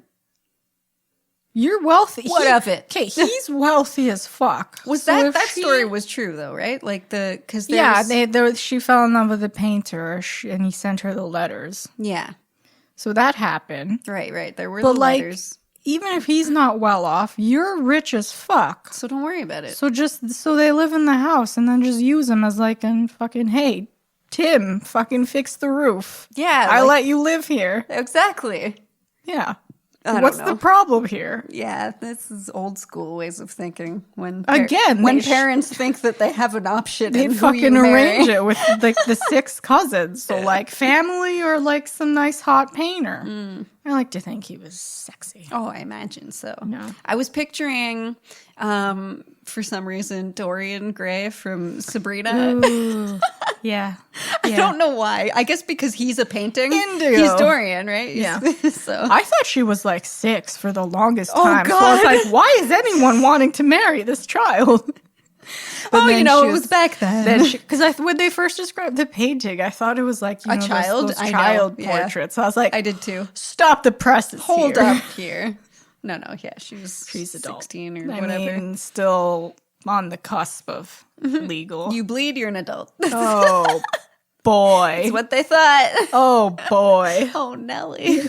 You're wealthy. What of it? Okay, he's wealthy as fuck. Was So that if she- story was true though, right? Like because Yeah, she fell in love with the painter, and he sent her the letters. yeah, So that happened. right. There were But the like, letters, even if he's not well off, you're rich as fuck. so don't worry about it. So they live in the house and then just use him as like an fucking, hey, Tim, fucking fix the roof. Yeah, I like- let you live here. Exactly. Yeah. don't What's know. the problem here? Yeah, this is old school ways of thinking. When Again, when they sh- parents think that they have an option, They'd in who fucking you marry. arrange it with like the 6 cousins. So like family or like some nice hot painter. I like to think he was sexy. Oh, I imagine so. No. I was picturing, for some reason, Dorian Gray from Sabrina. Ooh. Yeah. I don't know why. I guess because he's a painting. Indigo. He's Dorian, right? Yeah. So I thought she was like 6 for the longest Oh, time. So I was God. like, why is anyone wanting to marry this child? But oh, then you know, she it was back then. Because when they first described the painting, I thought it was like A those- child? those I know, child yeah. portraits. So I was like, I did too. stop the presses. Hold here. up here. No, yeah, She's adult. 16 or I whatever. mean, still on the cusp of legal. You bleed, you're an adult. Oh boy. That's what they thought. Oh boy. Oh, Nelly.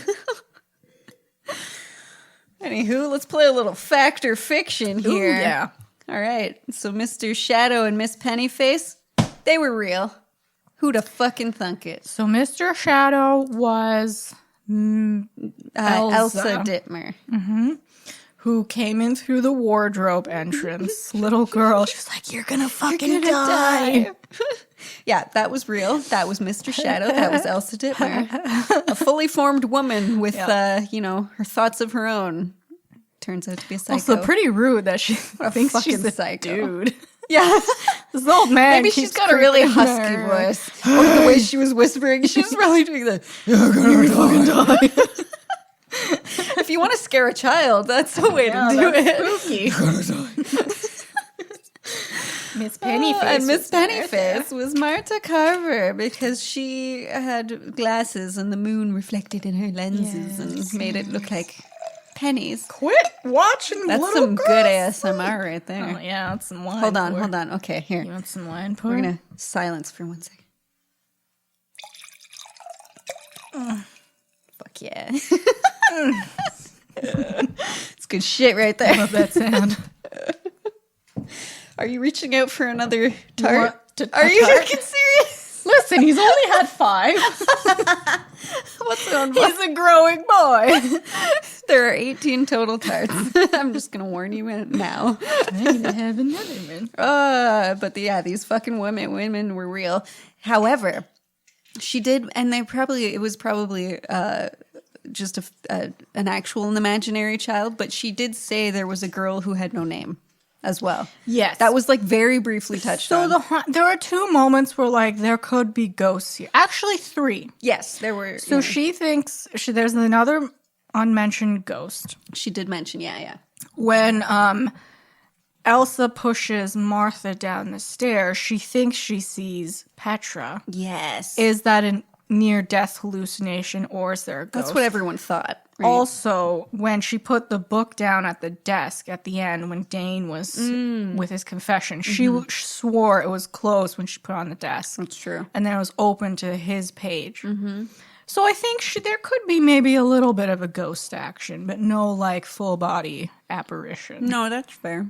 Anywho, let's play a little fact or fiction Ooh, here. yeah. All right. So Mr. Shadow and Miss Pennyface, they were real. Who'da fucking thunk it? So Mr. Shadow was Elsa Dittmer. who came in through the wardrobe entrance. Little girl. She was like, you're gonna fucking die. Yeah, that was real. That was Mr. Shadow. That was Elsa Dittmer. A fully formed woman with, her thoughts of her own. Turns out to be a psycho. Also, pretty rude that she a thinks fucking she's a psycho. dude. Yeah. This old man. Maybe she's keeps got a really creeping husky her. voice. Or the way she was whispering, she's really doing the, you're gonna fucking die. If you want to scare a child, that's the way to do it. Spooky. Miss Pennyface. And Miss was there. Pennyface was Marta Carver because she had glasses and the moon reflected in her lenses and made it look like pennies. Quit watching That's little some girls. good ASMR right there. Oh, yeah, that's some wine. Hold on, pour. hold on. Okay, here. You want some wine pour? We're going to silence for 1 second. Fuck yeah. It's good shit right there. Love that sound. Are you reaching out for another tart? want Are a you tart? fucking serious? Listen, he's only had 5. What's on He's a growing boy. There are 18 total tarts. I'm just going to warn you now. I'm gonna have another one. But these fucking women were real. However, she did, and it was probably just an actual and imaginary child, but she did say there was a girl who had no name as well. Yes. That was like very briefly touched on. There are 2 moments where like there could be ghosts here. Actually 3. Yes, there were. So she thinks there's another unmentioned ghost. She did mention, yeah. When Elsa pushes Martha down the stairs, she thinks she sees Petra. Yes. Is that an near-death hallucination or is there a ghost? That's what everyone thought. Right? Also, when she put the book down at the desk at the end, when Dane was with his confession, she swore it was closed when she put it on the desk. That's true. And then it was open to his page. So I think there could be maybe a little bit of a ghost action, but no like full body apparition. No, that's fair.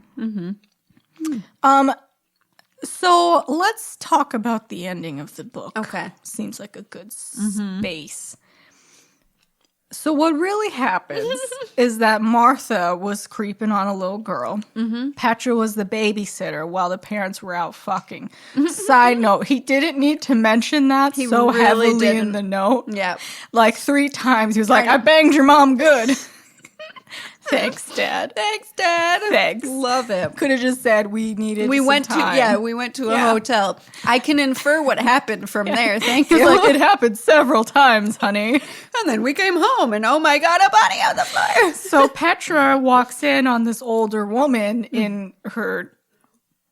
So let's talk about the ending of the book. Okay. Seems like a good space. So what really happens is that Martha was creeping on a little girl. Petra was the babysitter while the parents were out fucking. Side note, he didn't need to mention that He so really heavily didn't. in the note. Yeah. Like 3 times. He was like, I banged your mom good. Thanks, Dad. Thanks, Dad. Thanks. Love him. Could have just said we needed We some went time. we went to a hotel. I can infer what happened from there. Thank He's you. like, it happened several times, honey. And then we came home, and oh my god, a body on the floor. So Petra walks in on this older woman in her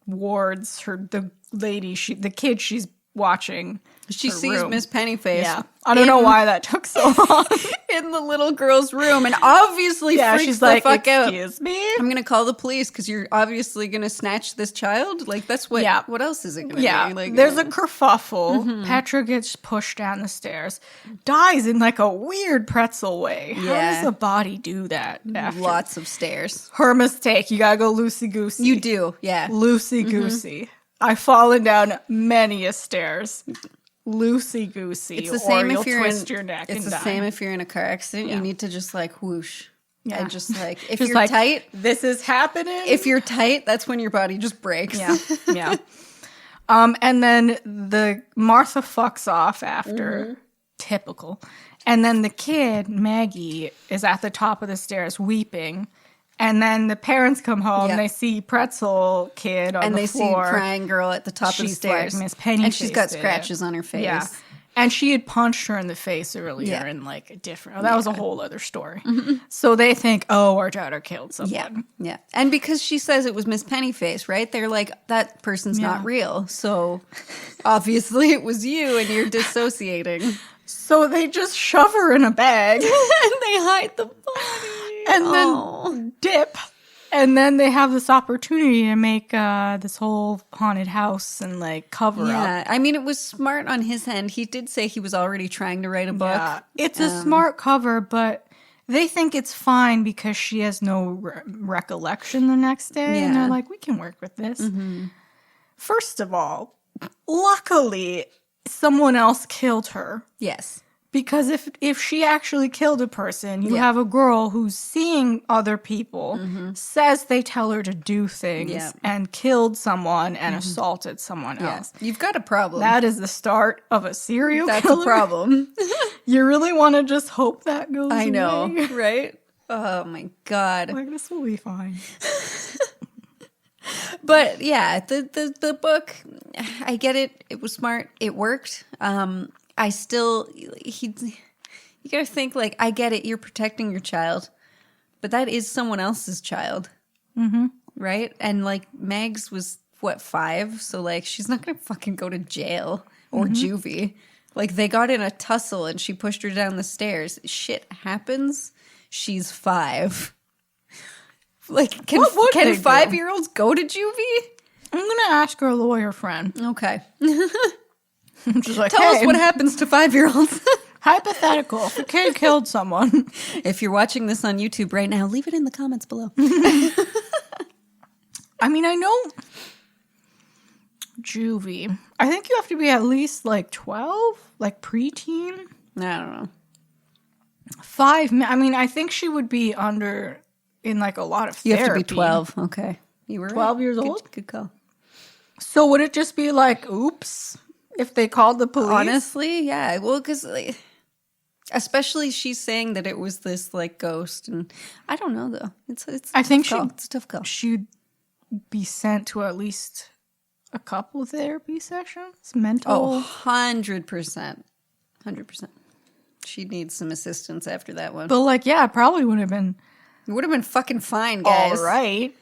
wards, the kid she's watching. She her sees room. Miss Pennyface. Yeah. I don't know why that took so long. In the little girl's room, and obviously freaks she's the like, fuck out. excuse me? I'm gonna call the police because you're obviously gonna snatch this child. Like that's what. Yeah. What else is it gonna Yeah, be? Like there's a kerfuffle. Petra gets pushed down the stairs, dies in like a weird pretzel way. How Yeah. does a body do that? After? lots of stairs. Her mistake. You gotta go loosey goosey. You do, yeah. Loosey goosey. I've fallen down many a stairs. Loosey goosey. It's the same or if you're twist in. your neck It's and the die. same if you're in a car accident. Yeah. You need to just like whoosh. Yeah. And just like if Just you're like, tight. this is happening. If you're tight, that's when your body just breaks. Yeah, yeah. And then the Martha fucks off after. Typical. And then the kid, Maggie, is at the top of the stairs weeping. And then the parents come home, Yeah. they see Pretzel Kid on And the they floor. see crying girl at the top of the She's stairs. like Miss Pennyface and she's got did it. scratches on her face. Yeah. And she had punched her in the face earlier Yeah. in like a different. Oh, that was a whole other story. So they think, oh, our daughter killed someone. Yeah, yeah. And because she says it was Miss Pennyface, right? They're like, that person's Yeah. not real. So obviously it was you and you're dissociating. So they just shove her in a bag And they hide the body. and Oh. then dip. And then they have this opportunity to make this whole haunted house and like cover up. Yeah, I mean, it was smart on his end. He did say he was already trying to write a book. Yeah. It's a smart cover, but they think it's fine because she has no recollection the next day. And Yeah. they're like, we can work with this. First of all, luckily, someone else killed her. Yes. Because if she actually killed a person, you Yeah. have a girl who's seeing other people, says they tell her to do things, Yeah. and killed someone and assaulted someone else. Yes. You've got a problem. That is the start of a serial That's killer. a problem. You really want to just hope that goes I know, away? right? Oh my God. Like, this will be fine. But yeah, the book, I get it. It was smart. It worked. I still, you gotta think like, I get it. You're protecting your child, but that is someone else's child. Right? And like Mags was what, 5? So like, she's not gonna fucking go to jail or juvie. Like they got in a tussle and she pushed her down the stairs. Shit happens. She's 5. Like, can What would they do? 5-year-olds go to juvie? I'm going to ask her lawyer friend. Okay. She's like, Tell hey, us what happens to 5-year-olds. hypothetical. If a kid killed someone. If you're watching this on YouTube right now, leave it in the comments below. I mean, I know juvie. I think you have to be at least like 12, like preteen. I don't know. 5. I mean, I think she would be under in like a lot of You therapy. have to be 12. Okay. You were 12 right. years Good- old? Good call. So would it just be like, oops, if they called the police? Honestly, yeah. Well, because especially she's saying that it was this like ghost, and I don't know though. It's I think it's a tough call. she'd be sent to at least a couple of therapy sessions, mental. Oh, 100%. 100%. She needs some assistance after that one. But like, yeah, it probably would have been It would have been fucking fine, guys. all right.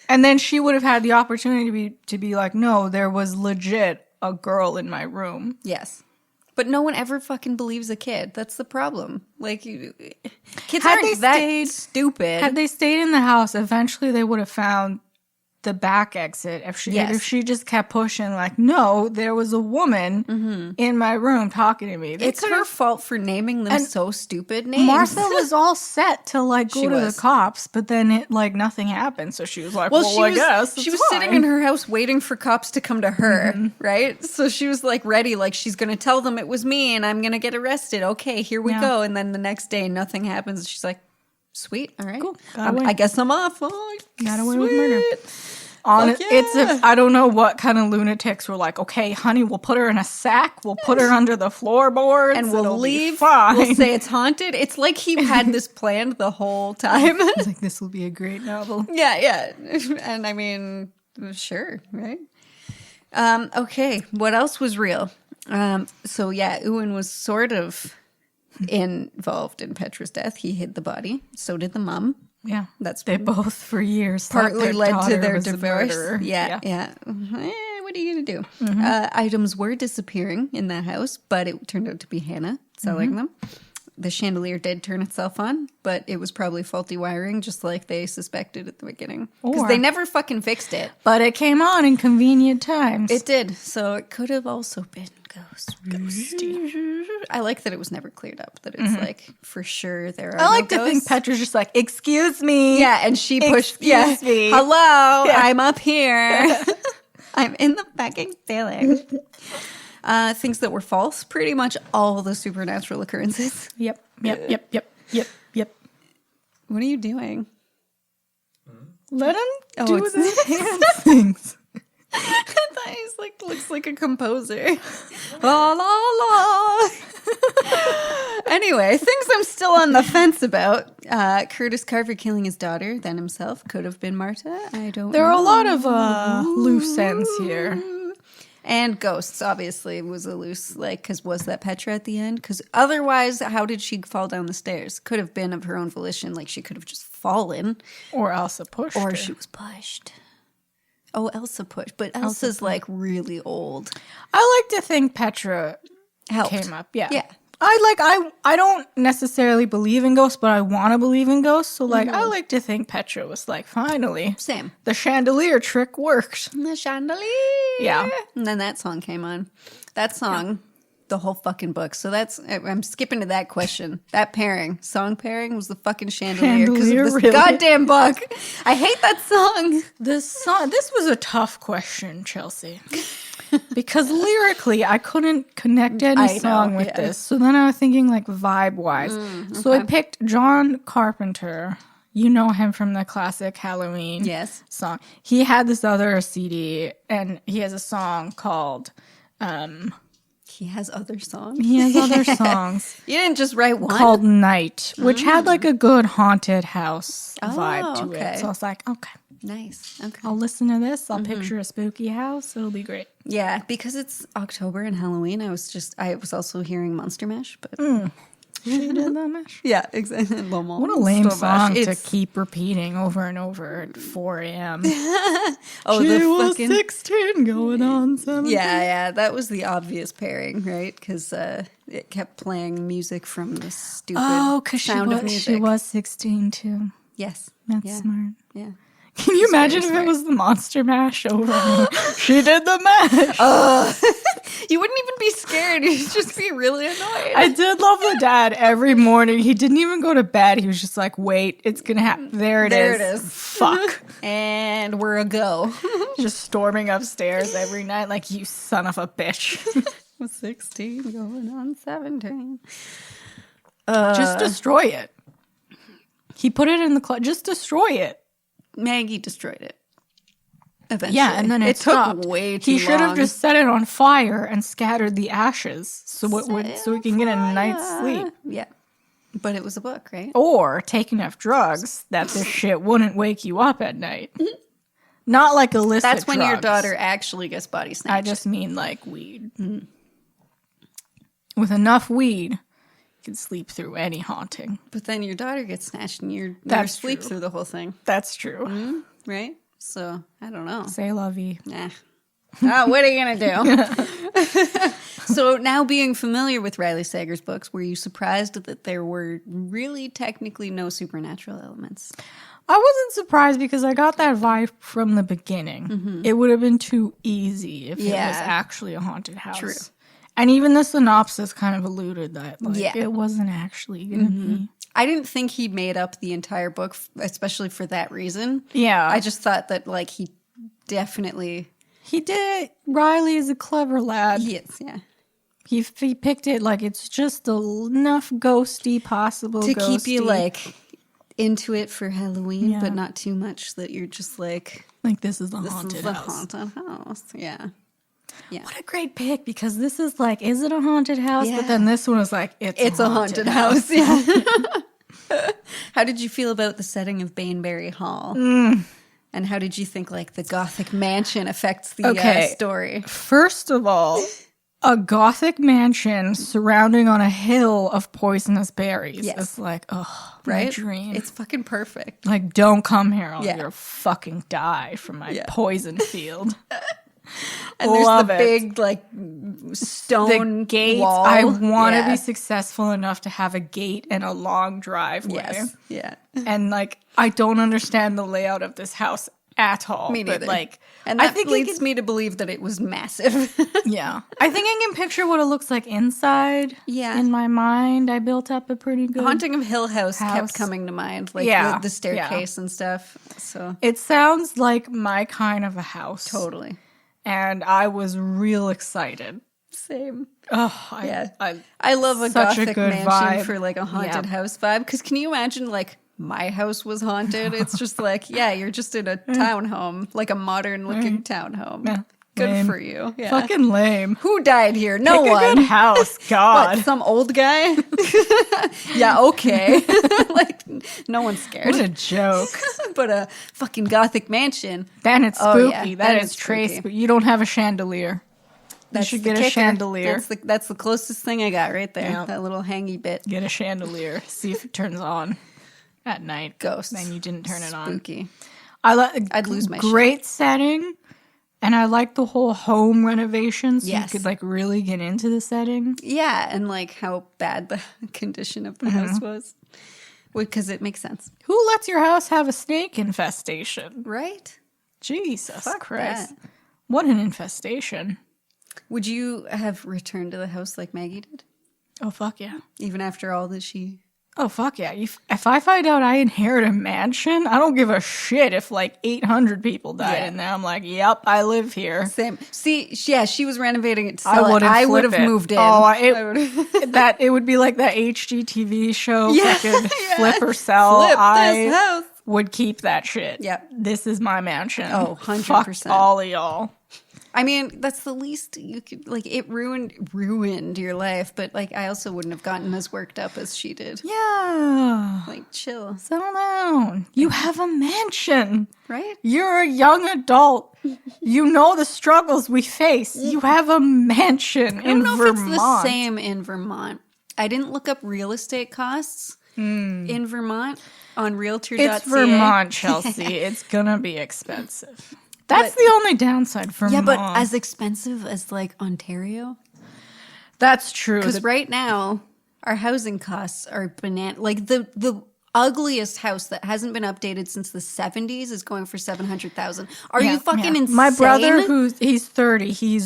And then she would have had the opportunity to be like, no, there was legit a girl in my room. Yes. But no one ever fucking believes a kid. That's the problem. Like, kids Had aren't they that stayed- stupid. Had they stayed in the house, eventually they would have found the back exit. If she just kept pushing, like, no, there was a woman in my room talking to me. They It's could've- her fault for naming them And so stupid names. Martha was all set to like go She to was. the cops, but then it like nothing happened. So she was like, "Well, she I was, guess she it's was sitting fine." in her house waiting for cops to come to her, right? So she was like ready, like she's gonna tell them it was me and I'm gonna get arrested. Okay, here we Yeah. go. And then the next day, nothing happens. She's like, "Sweet, all right, Cool. Got away. I guess I'm off." Oh, Got away with murder. Fuck yeah. I don't know what kind of lunatics were like, okay, honey, we'll put her in a sack, we'll put her under the floorboards, And we'll it'll be leave. fine. We'll say it's haunted. It's like he had this planned the whole time. It's like, this will be a great novel. Yeah. And I mean, sure, right? Okay, what else was real? So yeah, Ewan was sort of involved in Petra's death. He hid the body. So did the mom. Yeah, That's they both for years thought partly their led to daughter their was a divorce. murderer. Yeah. What are you gonna do? Items were disappearing in that house, but it turned out to be Hannah selling them. The chandelier did turn itself on, but it was probably faulty wiring, just like they suspected at the beginning. Because Or- they never fucking fixed it. But it came on in convenient times. It did, so it could have also been ghosty. I like that it was never cleared up. That it's like for sure there are. I like no to think ghosts. Petra's just like, excuse me. Yeah, and she pushed. Excuse me. Hello, I'm up here. I'm in the fucking ceiling. Things that were false. Pretty much all the supernatural occurrences. Yep. What are you doing? Let him Oh, do it's- the hand things. I thought he's like looks like a composer. La la la. Anyway, things I'm still on the fence about. Curtis Carver killing his daughter, then himself. Could have been Marta. I don't There are know. a lot of loose ends here. And ghosts, obviously, was a loose, like, because was that Petra at the end? Because otherwise, how did she fall down the stairs? Could have been of her own volition. Like, she could have just fallen. Or Elsa pushed Or her. she was pushed. Oh, Elsa pushed. But Elsa's, like, really old. I like to think Petra Helped. came up. Yeah. Yeah. I don't necessarily believe in ghosts, but I want to believe in ghosts. So like I like to think Petra was like, finally, Same. the chandelier trick worked. The chandelier. Yeah. And then that song came on. That song, the whole fucking book. So I'm skipping to that question. That pairing, song pairing, was the fucking chandelier because of Chandelier, this really? goddamn book. I hate that song. This was a tough question, Chelsea. Because lyrically, I couldn't connect any I know, song with yeah. this. So then I was thinking like vibe-wise. So I picked John Carpenter. You know him from the classic Halloween Yes. song. He had this other CD, and he has a song called... He has other songs. He has other songs You didn't just write one. called Night, which had like a good haunted house Oh, vibe to okay. it. So I was like, okay, Nice. Okay. I'll listen to this. I'll picture a spooky house. It'll be great. Yeah, because it's October and Halloween. I was also hearing Monster Mash, but She did the mesh. yeah, exactly. What a lame song to keep repeating over and over at 4 a.m. Oh, She the was fucking 16 going on 17. yeah. That was the obvious pairing, right? Because it kept playing music from the stupid because sound of music. she was 16 too. Yes, That's yeah. smart. Yeah. Can you imagine if smart. it was the Monster Mash over and over? She did the mash. You wouldn't even be scared. You'd just be really annoyed. I did love the dad every morning. He didn't even go to bed. He was just like, wait, it's going to happen. There it is. Fuck. And we're a go. Just storming upstairs every night like, you son of a bitch. 16 going on 17. Just destroy it. He put it in the closet. Just destroy it. Maggie destroyed it. Eventually. Yeah, and then it stopped. took way too He should have long. just set it on fire and scattered the ashes so we can get a night's sleep. Yeah. But it was a book, right? Or take enough drugs that this shit wouldn't wake you up at night. Not like illicit That's when your drugs. daughter actually gets body I snatched. just mean like weed. With enough weed, you can sleep through any haunting. But then your daughter gets snatched and you're That's asleep true. through the whole thing, That's true. right? So, I don't know. Say la vie. Nah. Oh, what are you going to do? So now being familiar with Riley Sager's books, were you surprised that there were really technically no supernatural elements? I wasn't surprised because I got that vibe from the beginning. It would have been too easy if it was actually a haunted house. True. And even the synopsis kind of alluded that it wasn't actually going to be. I didn't think he made up the entire book, especially for that reason. Yeah. I just thought that he definitely... He did. Riley is a clever lad. He is, yeah. He picked it it's just enough ghosty possible to ghosty. keep you into it for Halloween, but not too much that you're just this is a haunted house. Haunted house. Yeah. What a great pick, because this is is it a haunted house? Yeah. But then this one was it's a haunted house. Yeah. How did you feel about the setting of Baneberry Hall? And how did you think the Gothic mansion affects the story? First of all, a Gothic mansion surrounding on a hill of poisonous berries. Yes. It's my dream. It's fucking perfect. Don't come here or you'll fucking die from my poison field. And there's the big stone the gates. wall. I want to be successful enough to have a gate and a long driveway. Yes. Yeah. And I don't understand the layout of this house at all. Me neither. But, and that leads me to believe that it was massive. Yeah. I think I can picture what it looks like inside. Yeah. In my mind, I built up a pretty good Haunting of Hill House kept coming to mind. The staircase and stuff. So it sounds like my kind of a house. Totally. And I was real excited. Same. Oh, I love a Gothic mansion vibe. For a haunted house vibe. Because can you imagine my house was haunted? It's just you're just in a townhome, a modern looking townhome. Yeah. Good lame. for you. Yeah. Fucking lame. Who died here? No Pick one. A good house. God. What, some old guy? Yeah, okay. No one's scared. What a joke. But a fucking Gothic mansion. Then it's spooky. That is trace, but you don't have a chandelier. You should get a chandelier. That's the closest thing I got right there. Yeah. That little hangy bit. Get a chandelier. See if it turns on at night. Ghosts. Then you didn't turn it on. Spooky. I'd lose my great shit. Setting. And I like the whole home renovation, so yes. you could really get into the setting. Yeah, and how bad the condition of the house was. Because it makes sense. Who lets your house have a snake infestation? Right? Jesus Fuck Christ. That. What an infestation. Would you have returned to the house like Maggie did? Oh, fuck yeah. Even after all that she... Oh, fuck yeah. If I find out I inherit a mansion, I don't give a shit if 800 people died in there. I'm yep, I live here. Same. See, she was renovating it to sell I would have moved in. Oh, it would be like that HGTV show, fucking Flip or Sell. Flip this house. Would keep that shit. Yep. This is my mansion. Oh, 100%. Fuck all of y'all. I mean, that's the least you could, it ruined your life, but, I also wouldn't have gotten as worked up as she did. Yeah. Chill. Settle down. You have a mansion. Right? You're a young adult. You know the struggles we face. You have a mansion in Vermont. I don't know if it's the same in Vermont. I didn't look up real estate costs in Vermont on Realtor.ca. It's Vermont, Chelsea. It's gonna be expensive. That's the only downside for Vermont. Yeah, but as expensive as Ontario? That's true. Because right now, our housing costs are banana. The ugliest house that hasn't been updated since the 70s is going for $700,000. Are you fucking insane? My brother, he's 30, he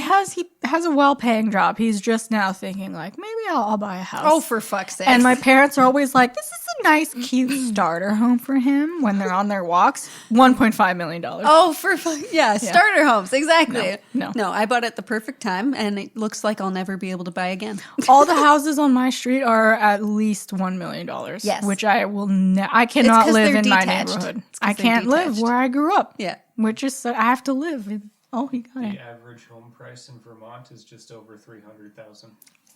has a well-paying job. He's just now thinking maybe I'll buy a house. Oh, for fuck's sake! And my parents are always this is a nice, cute starter home for him when they're on their walks. $1.5 million. Oh, starter homes, exactly. No. I bought it at the perfect time, and it looks like I'll never be able to buy again. All the houses on my street are at least $1 million. Yes. Which I will I cannot live in my neighborhood. I can't live where I grew up. Yeah. Which is, I have to live in. Oh, he got it. The average home price in Vermont is just over $300,000.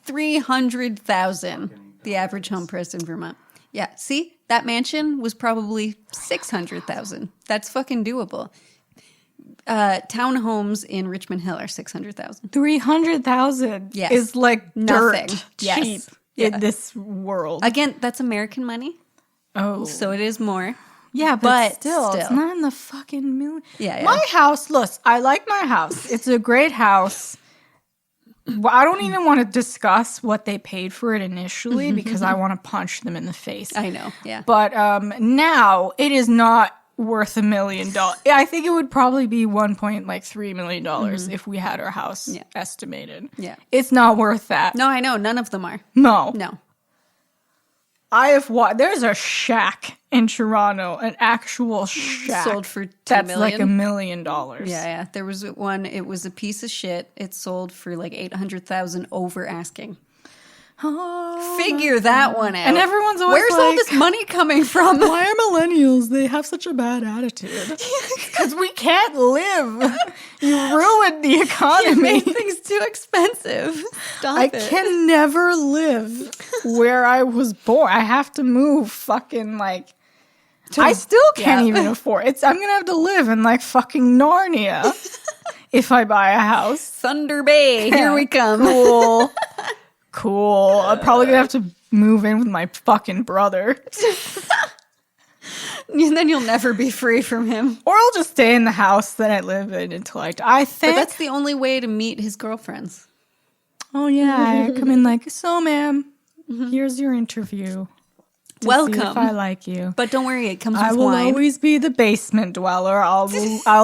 $300,000. The average home price in Vermont. Yeah. See, that mansion was probably $600,000. That's fucking doable. Townhomes in Richmond Hill are $600,000. $300,000 is nothing. Dirt cheap in this world. Again, that's American money. Oh, so it is more. Yeah, but still, it's not in the fucking million. Yeah. My house, look, I like my house. It's a great house. Well, I don't even want to discuss what they paid for it initially because I want to punch them in the face. I know. Yeah. But now it is not worth $1 million. I think it would probably be $1.3 million if we had our house estimated. Yeah. It's not worth that. No, I know. None of them are. No. No. There's a shack in Toronto, an actual shack. Sold for $2 that's million. like $1 million. Yeah. There was one. It was a piece of shit. It sold for like $800,000 over asking. Oh, Figure that one out. And everyone's always where's like, all this money coming from? why are millennials? They have such a bad attitude. Because we can't live. You ruined the You economy. made things too expensive. Stop I it. can never live where I was born. I have to move fucking like. I still can't even afford it. I'm gonna have to live in like fucking Narnia if I buy a house. Thunder Bay. Here we come. Cool. I'm probably gonna have to move in with my fucking brother. And then you'll never be free from him. Or I'll just stay in the house that I live in until I die. I think. But that's the only way to meet his girlfriends. Oh yeah, I come in like, so ma'am, here's your interview. to Welcome. see if I like you. But don't worry, it comes with I will wine. always be the basement dweller. I'll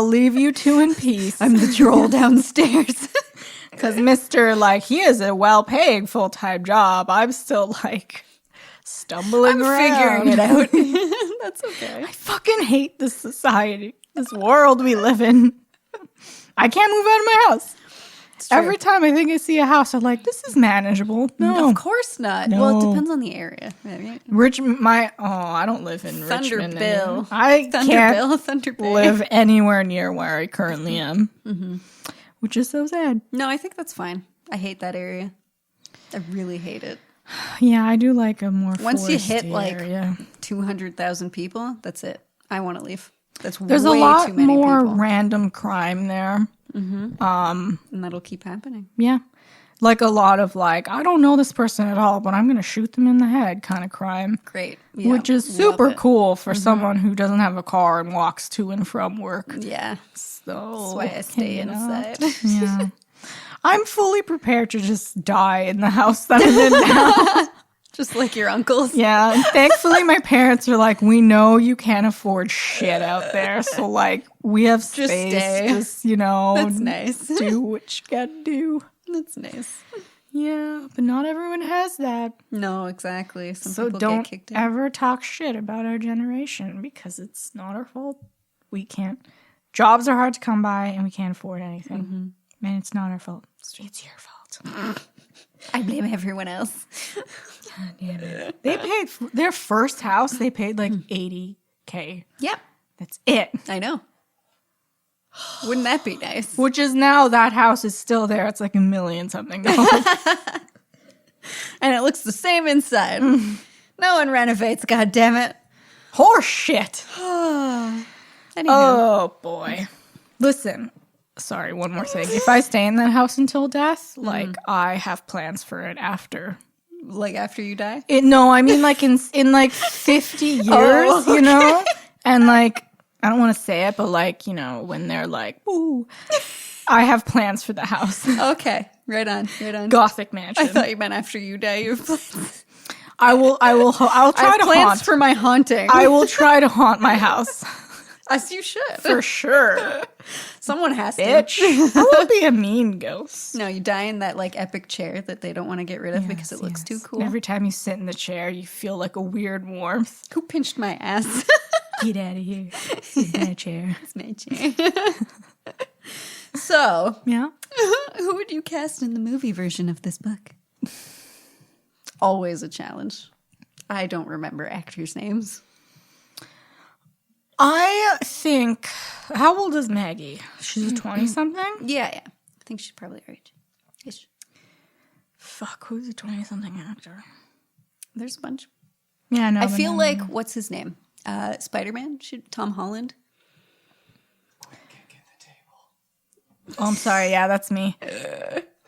leave you two in peace. I'm the troll downstairs. Because Mr. like, he has a well-paying full-time job. I'm still like stumbling around. Figuring it out. That's okay. I fucking hate this society, this world we live in. I can't move out of my house. Every time I think I see a house, I'm like, this is manageable. No, Of course not. No. Well, it depends on the area. Right? I don't live in Thunder Richmond. Bill. Anymore. I Thunder can't Bill, Thunder Bay. live anywhere near where I currently am, which is so sad. No, I think that's fine. I hate that area. I really hate it. Yeah, I do like a more Once you hit foresty like area. 200,000 people, that's it. I want to leave. That's There's way a lot too many more people. random crime there. And that'll keep happening. Yeah. Like a lot of like, I don't know this person at all, but I'm going to shoot them in the head kind of crime. Great. Yeah, Which is love super it. cool for someone who doesn't have a car and walks to and from work. Yeah. So, That's why I stay you know. inside. Yeah. I'm fully prepared to just die in the house that I'm in now. Just like your uncles. Yeah. And thankfully, my parents are like, we know you can't afford shit out there. So, like, we have space. stay. Just, you know, That's nice. do what you gotta do. That's nice. Yeah. But not everyone has that. No, exactly. Some So people don't get kicked out. ever talk shit about our generation because it's not our fault. We can't. Jobs are hard to come by and we can't afford anything. And it's not our fault. It's your fault. I blame everyone else. Damn it. They paid their first house, they paid like $80K. Yep. That's it. I know. Wouldn't that be nice? Which is now that house is still there. It's like $1 million something. And it looks the same inside. No one renovates, God damn it. Horse shit. Anywho. Oh boy. Listen. Sorry, one more thing. If I stay in that house until death, like I have plans for it after. Like after you die? No, I mean like in like 50 years, you know? And like I don't want to say it, but like, you know, when they're like, ooh, I have plans for the house. Okay. Right on. Right on. Gothic mansion. I thought you meant after you die. You have plans. I'll I try have to plans haunt. for my haunting. I will try to haunt my house. As you should. For sure. Someone has Bitch. to. I will be a mean ghost. No, you die in that like epic chair that they don't want to get rid of because it looks too cool. And every time you sit in the chair, you feel like a weird warmth. Who pinched my ass? Get out of here. Sit in that chair. It's my chair. So, Yeah. who would you cast in the movie version of this book? Always a challenge. I don't remember actors' names. I think, how old is Maggie? She's a 20-something? Yeah. I think she's probably our age. Ish. Fuck, who's a 20-something actor? There's a bunch. Yeah, no. I feel like, what's his name? Spider-Man? Tom Holland? Oh, I'm sorry. Yeah, that's me.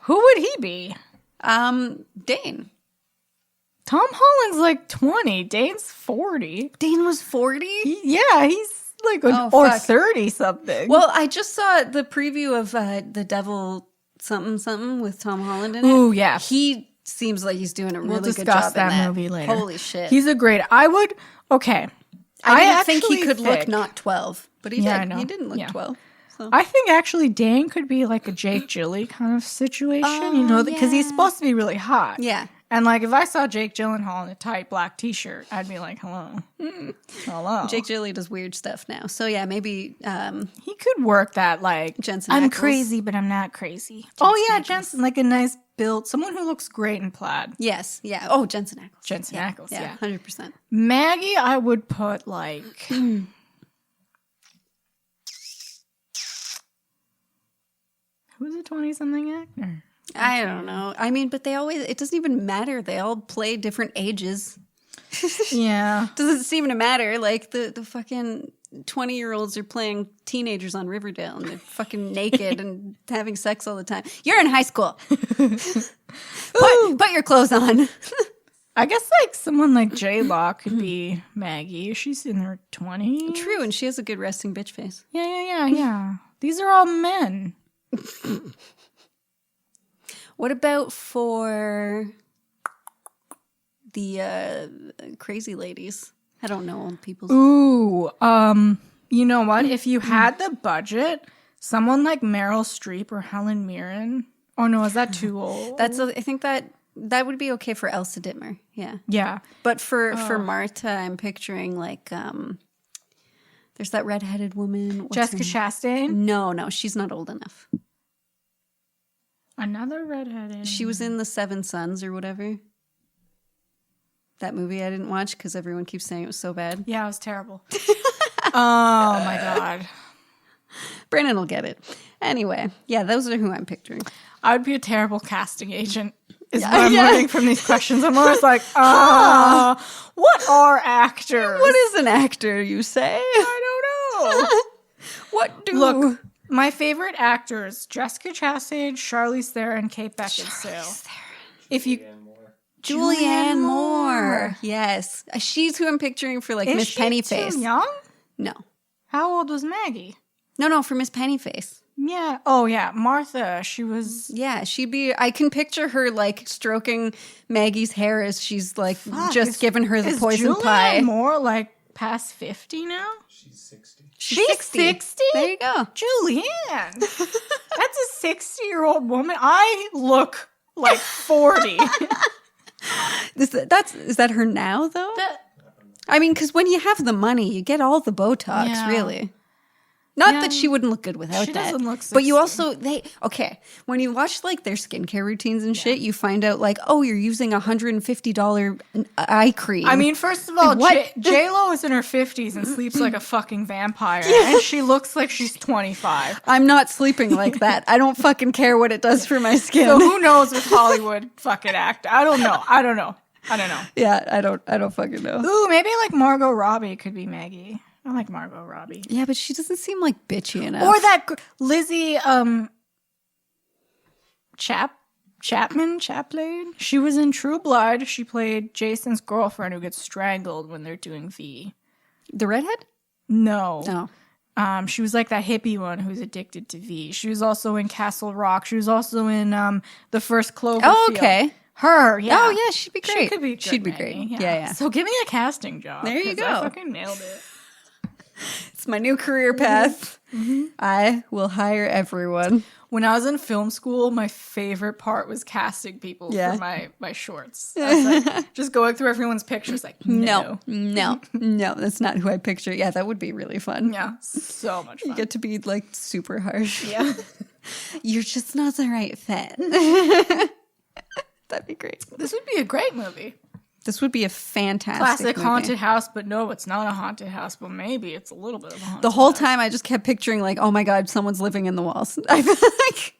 Who would he be? Dane. Tom Holland's like 20. Dane's 40. Dane was 40? Yeah, he's like, Oh, or fuck. 30-something. Well, I just saw the preview of the Devil something with Tom Holland in it. Ooh, yeah. He seems like he's doing a We'll really good discuss job that in that movie later. Holy shit. He's a great. Okay. I didn't think he actually could look think- not 12, but he Yeah, I did. know. He didn't look Yeah. 12. So. I think actually Dane could be like a Jake Gyllenhaal kind of situation, you know, because he's yeah. supposed to be really hot. Yeah. And like if I saw Jake Gyllenhaal in a tight black t-shirt, I'd be like, hello. Hello. Jake Gyllenhaal does weird stuff now. So yeah, maybe He could work that like Jensen I'm Ackles. crazy, but I'm not crazy. Ackles. Jensen, like a nice build, someone who looks great in plaid. yes. Yeah. Oh, Jensen Ackles. Jensen Ackles, yeah. 100%. Maggie, I would put like who's a 20-something actor? I don't know. I mean, but it doesn't even matter. They all play different ages. Yeah. Doesn't seem to matter. Like the fucking 20-year-olds are playing teenagers on Riverdale and they're fucking naked and having sex all the time. You're in high school. put your clothes on. I guess like someone like J-Law could be Maggie. She's in her 20s. True, and she has a good resting bitch face. Yeah. These are all men. What about for the crazy ladies? I don't know old people's. Ooh, you know what? If you had the budget, someone like Meryl Streep or Helen Mirren. Oh no, is that too old? I think that would be okay for Elsa Dittmer. Yeah. Yeah. But for Marta, I'm picturing like there's that redheaded woman. What's Jessica her Chastain. name? No, she's not old enough. Another redheaded. She was in The Seven Sons or whatever. That movie I didn't watch because everyone keeps saying it was so bad. Yeah, it was terrible. Oh my god. Brandon will get it. Anyway, yeah, those are who I'm picturing. I would be a terrible casting agent. Is what I'm learning from these questions. I'm always like, what are actors? What is an actor, you say? I don't know. What do... Look, my favorite actors, Jessica Chastain, Charlize Theron, Kate Beckinsale. If you... Julianne Moore. Yes. She's who I'm picturing for like Is Miss she Pennyface. too young? No. How old was Maggie? No, for Miss Pennyface. Yeah. Oh, yeah. Martha. She was... Yeah, I can picture her like stroking Maggie's hair as she's like just giving her the poison Julianne pie. Moore like past 50 now? She's 60. She's 60? There you go. Julianne. That's a 60-year-old woman. I look like 40. Is that her now though? I mean, because when you have the money, you get all the Botox, Yeah. really. Not Yeah. that she wouldn't look good without She that. doesn't look but you 60. also when you watch like their skincare routines and shit, you find out like, oh, you're using $150 eye cream. I mean, first of all, What? J-Lo is in her 50s and sleeps like a fucking vampire. And she looks like she's 25. I'm not sleeping like that. I don't fucking care what it does for my skin. So who knows with Hollywood fucking actor? I don't know. Yeah, I don't fucking know. Ooh, maybe like Margot Robbie could be Maggie. I like Margot Robbie. Yeah, but she doesn't seem like bitchy enough. Or that Lizzie Chaplin. She was in True Blood. She played Jason's girlfriend who gets strangled when they're doing V. The redhead? No. No. She was like that hippie one who's addicted to V. She was also in Castle Rock. She was also in the first Cloverfield. Oh, okay. Her, yeah. Oh, yeah, she'd be great. She could be good, She'd be Maggie, great. Yeah. So give me a casting job. There you 'cause I go. fucking nailed it. It's my new career path. I will hire everyone. When I was in film school, my favorite part was casting people Yeah. for my shorts. I was like, just going through everyone's pictures, like, no. No, that's not who I picture. Yeah, that would be really fun. Yeah, so much You fun. get to be like super harsh. Yeah. You're just not the right fit. That'd be great. This would be a great movie. This would be a fantastic Classic movie. haunted house, but no, it's not a haunted house, but maybe it's a little bit of a haunted The whole house. time I just kept picturing like, oh my God, someone's living in the walls. I feel like,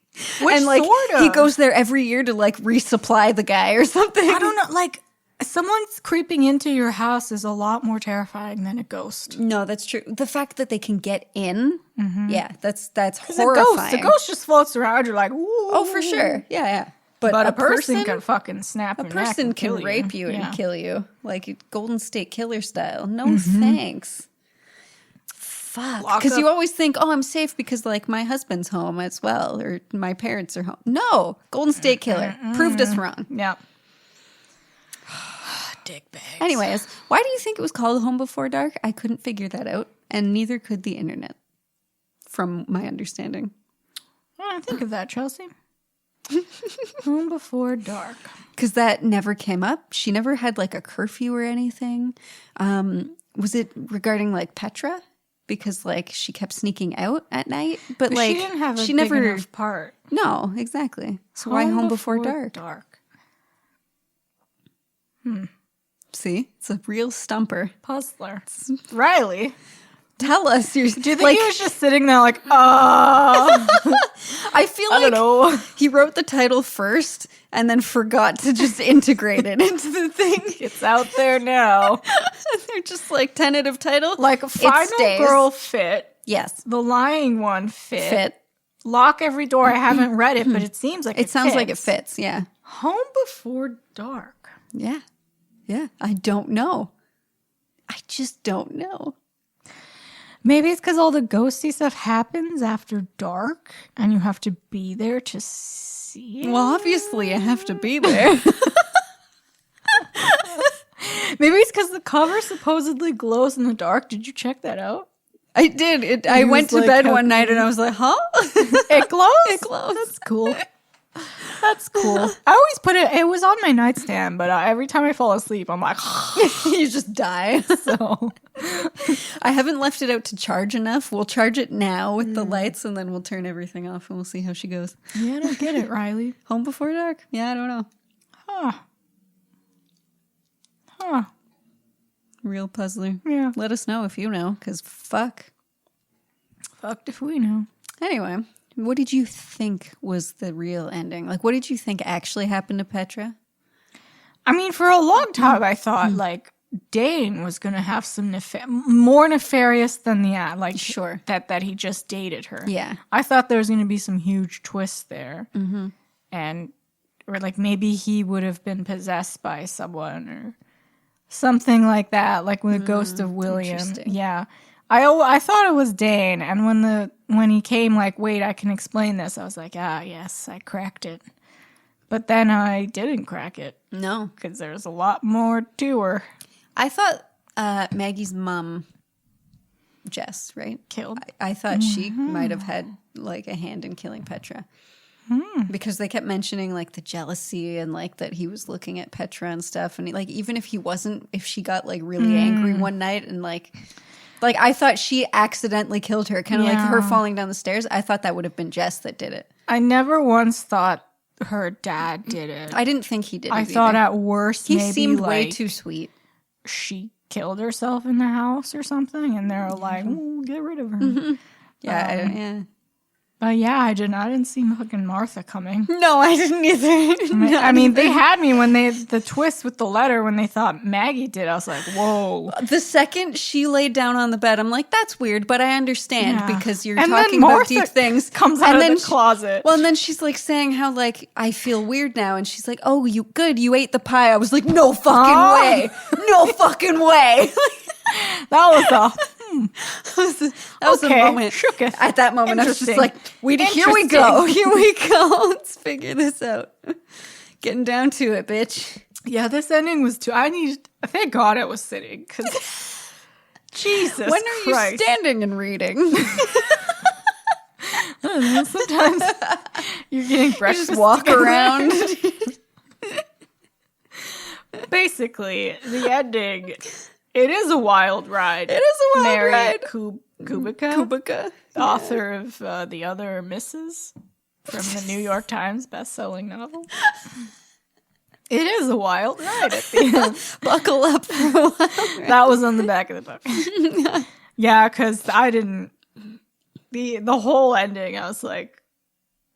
Which and like sort of? he goes there every year to like resupply the guy or something. I don't know, like, someone's creeping into your house is a lot more terrifying than a ghost. No, that's true. The fact that they can get in, yeah, that's A horrifying. ghost just floats around, you're like, ooh. Oh, for sure. Yeah. But a person can fucking snap a your neck person and can kill rape you and Yeah. kill you, like Golden State Killer style. No thanks. fuck. Lock Because up. you always think, oh, I'm safe because like my husband's home as well, or my parents are home. No, Golden State Killer proved us wrong. Yeah. Dick bags. Anyways, why do you think it was called Home Before Dark? I couldn't figure that out, and neither could the internet, from my understanding. I think of that, Chelsea. Home Before Dark. Because that never came up. She never had like a curfew or anything. Was it regarding like Petra? Because like she kept sneaking out at night, but like she didn't have a she big never. enough part. No, exactly. So why Home Before Dark? See, it's a real stumper. Puzzler. Riley. Tell us. Do you think he was just sitting there like, oh, I feel I like don't know. he wrote the title first and then forgot to just integrate it into the thing. It's out there now. They're just like tentative title. Like Final stays. Girl fit. Yes. The Lying One fit. Fit. Lock Every Door. I haven't read it, but it seems like It sounds like it fits. Yeah. Home Before Dark. Yeah. Yeah. I don't know. I just don't know. Maybe it's because all the ghosty stuff happens after dark and you have to be there to see it. Well, obviously, I have to be there. Maybe it's because the cover supposedly glows in the dark. Did you check that out? I did. I was went to like, bed how one night and I was like, huh? It glows? It glows. That's cool. That's cool. I always put it was on my nightstand, but every time I fall asleep, I'm like, You just die. so. I haven't left it out to charge enough. We'll charge it now with the lights and then we'll turn everything off and we'll see how she goes. Yeah, I don't get it, Riley. Home Before Dark? Yeah, I don't know. Huh. Real puzzler. Yeah. Let us know if you know, because fuck. Fucked if we know. Anyway, what did you think was the real ending? Like, what did you think actually happened to Petra? I mean, for a long time, I thought, like, Dane was going to have some more nefarious than the like Sure. that he just dated her. Yeah. I thought there was going to be some huge twist there. Mm-hmm. And or like maybe he would have been possessed by someone or something like that, like with the ghost of William. Interesting. Yeah. I thought it was Dane, and when he came like, wait, I can explain this, I was like, yes, I cracked it. But then I didn't crack it No. because there's a lot more to her. I thought Maggie's mom, Jess, right? Killed. I thought she might have had like a hand in killing Petra. Because they kept mentioning like the jealousy and like that he was looking at Petra and stuff. And like, even if he wasn't, if she got like really angry one night and like I thought she accidentally killed her, kind of like her falling down the stairs. I thought that would have been Jess that did it. I never once thought her dad did it. I didn't think he did it I thought either. at worst He maybe seemed like way too sweet. she killed herself in the house or something, and they're like, "Ooh, get rid of her." Yeah, I don't, yeah. But yeah, I didn't see fucking Martha coming. No, I didn't either. I mean, they had me when the twist with the letter when they thought Maggie did. I was like, whoa. The second she laid down on the bed, I'm like, that's weird, but I understand Yeah. because you're And then talking about Martha deep things. comes out and of then the closet. Well, and then she's like saying how like I feel weird now, and she's like, "Oh, you ate the pie." I was like, "No fucking way, no fucking way." That was a That was Okay, a moment. shooketh. At that moment, I was just like, Interesting. here we go. Here we go. Let's figure this out. Getting down to it, bitch. yeah. This ending was too. Thank God it was sitting because Jesus When are Christ. you standing and reading? I don't know, sometimes you're getting breakfast. Just walk together. around. Basically, the ending. It is a wild ride. It is a wild Mary ride. Kubica, Kubica. author of The Other Mrs. from the New York Times bestselling novel. It is a wild ride at the end. Buckle up for a while. That was on the back of the book. Yeah, because I didn't. The whole ending, I was like,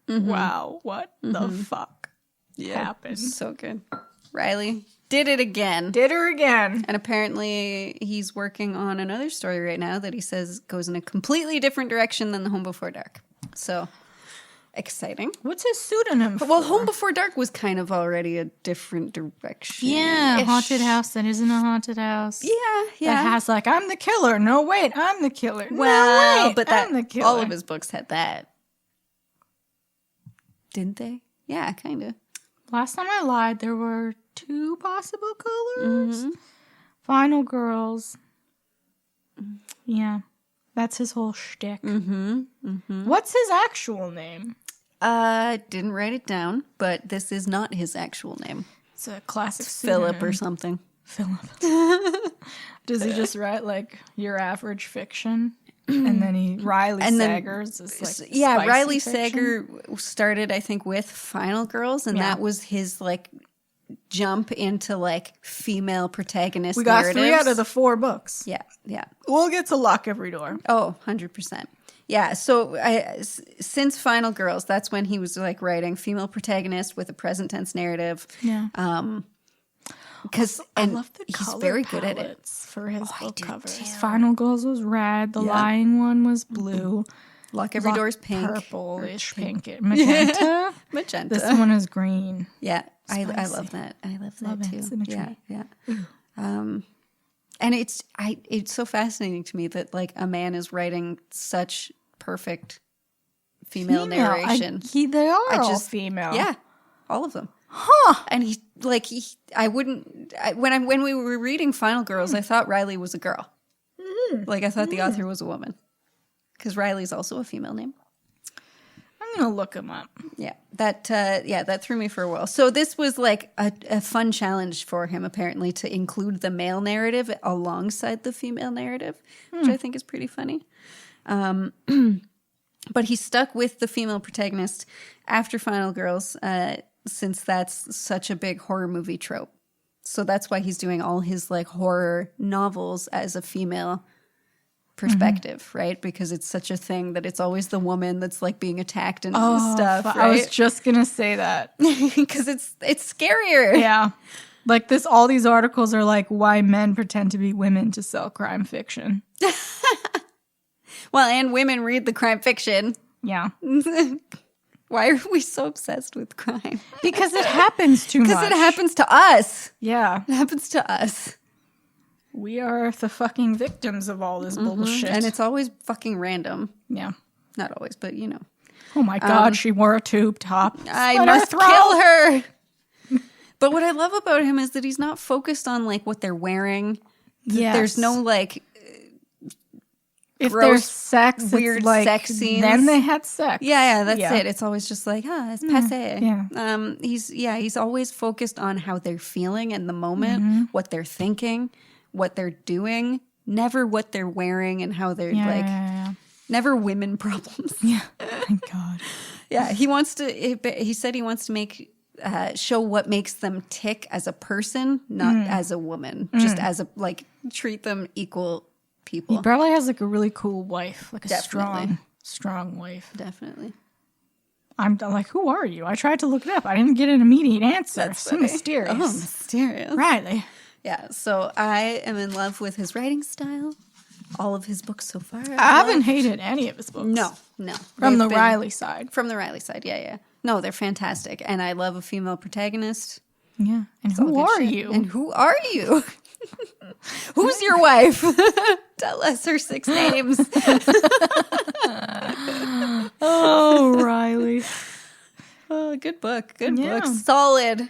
wow, what the fuck happened? So good. Riley did it again. Did her again. And apparently he's working on another story right now that he says goes in a completely different direction than The Home Before Dark. So Exciting. What's his pseudonym for? Well, Home Before Dark was kind of already a different direction. Yeah, haunted house that isn't a haunted house. Yeah. That has like, I'm the killer. No, wait, I'm the killer. Well, no, wait, but I'm the killer. all of his books had that. Didn't they? Yeah, kind of. Last time I lied, there were 2 possible colors. Final Girls. Yeah, that's his whole shtick. What's his actual name? Didn't write it down, but this is not his actual name. It's a classic Philip pseudonym. or something. Philip. Does he just write like your average fiction? And then Riley Sager's is like spicy Riley fiction? Sager started, I think, with Final Girls, and that was his like jump into like female protagonist. We got narratives. 3 out of the 4 books. Yeah. We'll get to lock every door. Oh, 100%. Yeah, so since Final Girls, that's when he was like writing female protagonist with a present tense narrative. Yeah. Because I love the he's color very good at it. palettes for his book do covers. too. Final Girls was red. The Lying one was blue. Lock Every Door's pink. Purplish pink. Magenta. Magenta. This one is green. Yeah, I Spicy. love that. I love Love that it. too. Symmetry. Yeah. And it's so fascinating to me that like a man is writing such perfect female narration. They are I all just- female. Yeah, all of them. Huh. And when we were reading Final Girls, I thought Riley was a girl. Like I thought the author was a woman, because Riley's also a female name. I'm going to look him up. Yeah, that threw me for a while. So this was like a fun challenge for him, apparently, to include the male narrative alongside the female narrative, which I think is pretty funny. But he stuck with the female protagonist after Final Girls, since that's such a big horror movie trope. So that's why he's doing all his like horror novels as a female perspective, right? Because it's such a thing that it's always the woman that's like being attacked and stuff. Right? I was just going to say that. Because it's scarier. Yeah. Like all these articles are like why men pretend to be women to sell crime fiction. Well, and women read the crime fiction. Yeah. Why are we so obsessed with crime? Because it happens too much. Because it happens to us. Yeah. It happens to us. We are the fucking victims of all this bullshit. And it's always fucking random. yeah. Not always, but you know. Oh my God, she wore a tube top. I Slit her must throat. kill her. But what I love about him is that he's not focused on like what they're wearing. Yes. There's no like if gross, there's sex, weird it's like, sex scenes. then they had sex. yeah, that's it. It's always just like, it's passé. yeah. He's always focused on how they're feeling in the moment, what they're thinking, what they're doing, never what they're wearing and how they're Yeah. never women problems. Yeah. Thank God. Yeah, he said he wants to make show what makes them tick as a person, not as a woman, just as a like treat them equal people. He probably has like a really cool wife, like a Definitely. strong wife. Definitely. I'm like, who are you? I tried to look it up. I didn't get an immediate answer. That's So funny. mysterious. Oh, mysterious. Riley. Yeah, so I am in love with his writing style. All of his books so far. I haven't hated any of his books. No. From They've the been- Riley side. From the Riley side, yeah. No, they're fantastic. And I love a female protagonist. Yeah. And All who good are shit. you? And who are you? Who's your wife? Tell us her 6 names. Oh, Riley. Oh, good book. Good Yeah. book. Solid.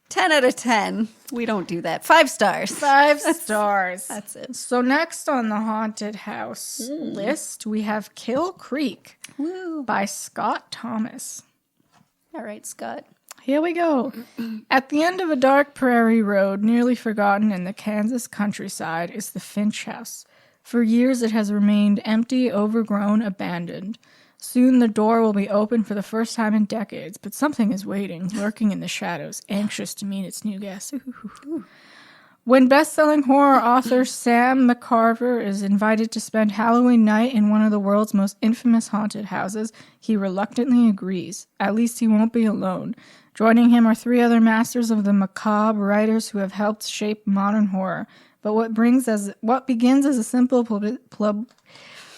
10 out of 10. We don't do that. 5 stars. 5 stars. That's it. So next on the haunted house list, we have Kill Creek Woo. by Scott Thomas. All right, Scott. Here we go. At the end of a dark prairie road, nearly forgotten in the Kansas countryside, is the Finch House. For years it has remained empty, overgrown, abandoned. Soon the door will be open for the first time in decades, but something is waiting, lurking in the shadows, anxious to meet its new guest. When best-selling horror author Sam McCarver is invited to spend Halloween night in one of the world's most infamous haunted houses, he reluctantly agrees. At least he won't be alone. Joining him are 3 other masters of the macabre writers who have helped shape modern horror. But what begins as a simple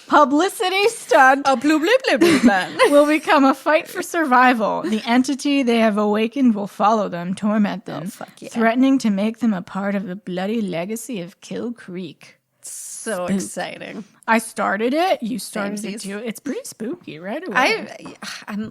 publicity stunt Oh, blue, blue, blue, blue, blue. will become a fight for survival. The entity they have awakened will follow them, torment them, Oh, fuck yeah. threatening to make them a part of the bloody legacy of Kill Creek. So exciting. I started it. You started it Samesies. too. It's pretty spooky right away.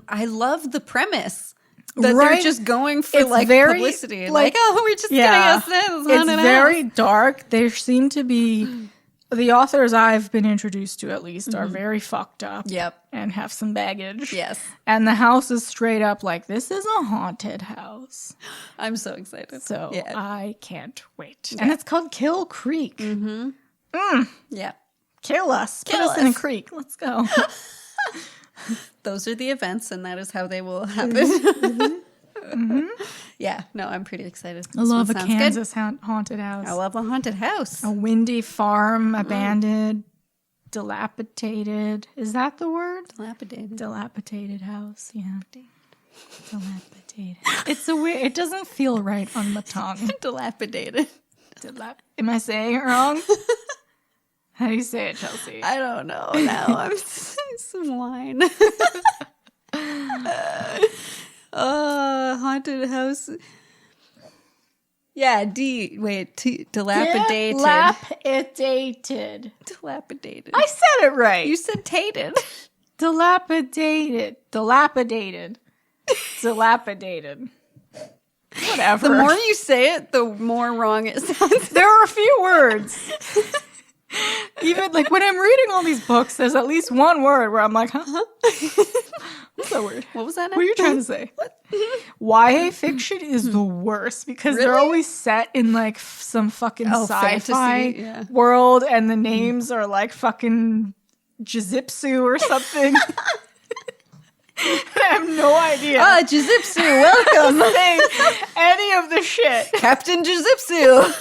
I love the premise that Right? they're just going for It's like very, publicity. like- oh, we're just getting us this. It's haunted very house. dark. There seem to be the authors I've been introduced to, at least, are very fucked up. Yep. And have some baggage. Yes. And the house is straight up like, this is a haunted house. I'm so excited. So yeah. I can't wait. And it's called Kill Creek. Yeah. Kill us. Put Kill us in a us. creek. Let's go. Those are the events, and that is how they will happen. Yeah. No, I'm pretty excited. I This love a one sounds good. Kansas haunted house. I love a haunted house. A windy farm, abandoned, dilapidated. Is that the word? Dilapidated. Dilapidated house. Yeah. Dilapidated. It's a weird. It doesn't feel right on the tongue. Dilapidated. Am I saying it wrong? How do you say it, Chelsea? I don't know. Now I'm some wine. Haunted house. Yeah, dilapidated. Dilapidated. Dilapidated. I said it right. You said tated. Dilapidated. Dilapidated. Dilapidated. Whatever. The more you say it, the more wrong it sounds. There are a few words. Even like when I'm reading all these books, there's at least one word where I'm like, huh? What's that word? What was that? What are you trying to say? YA fiction is the worst because they're Really? always set in like some fucking sci-fi fantasy, yeah. world, and the names are like fucking Jizipsu or something. I have no idea. Ah, Jizipsu, welcome. Saying any of the shit. Captain Jizipsu.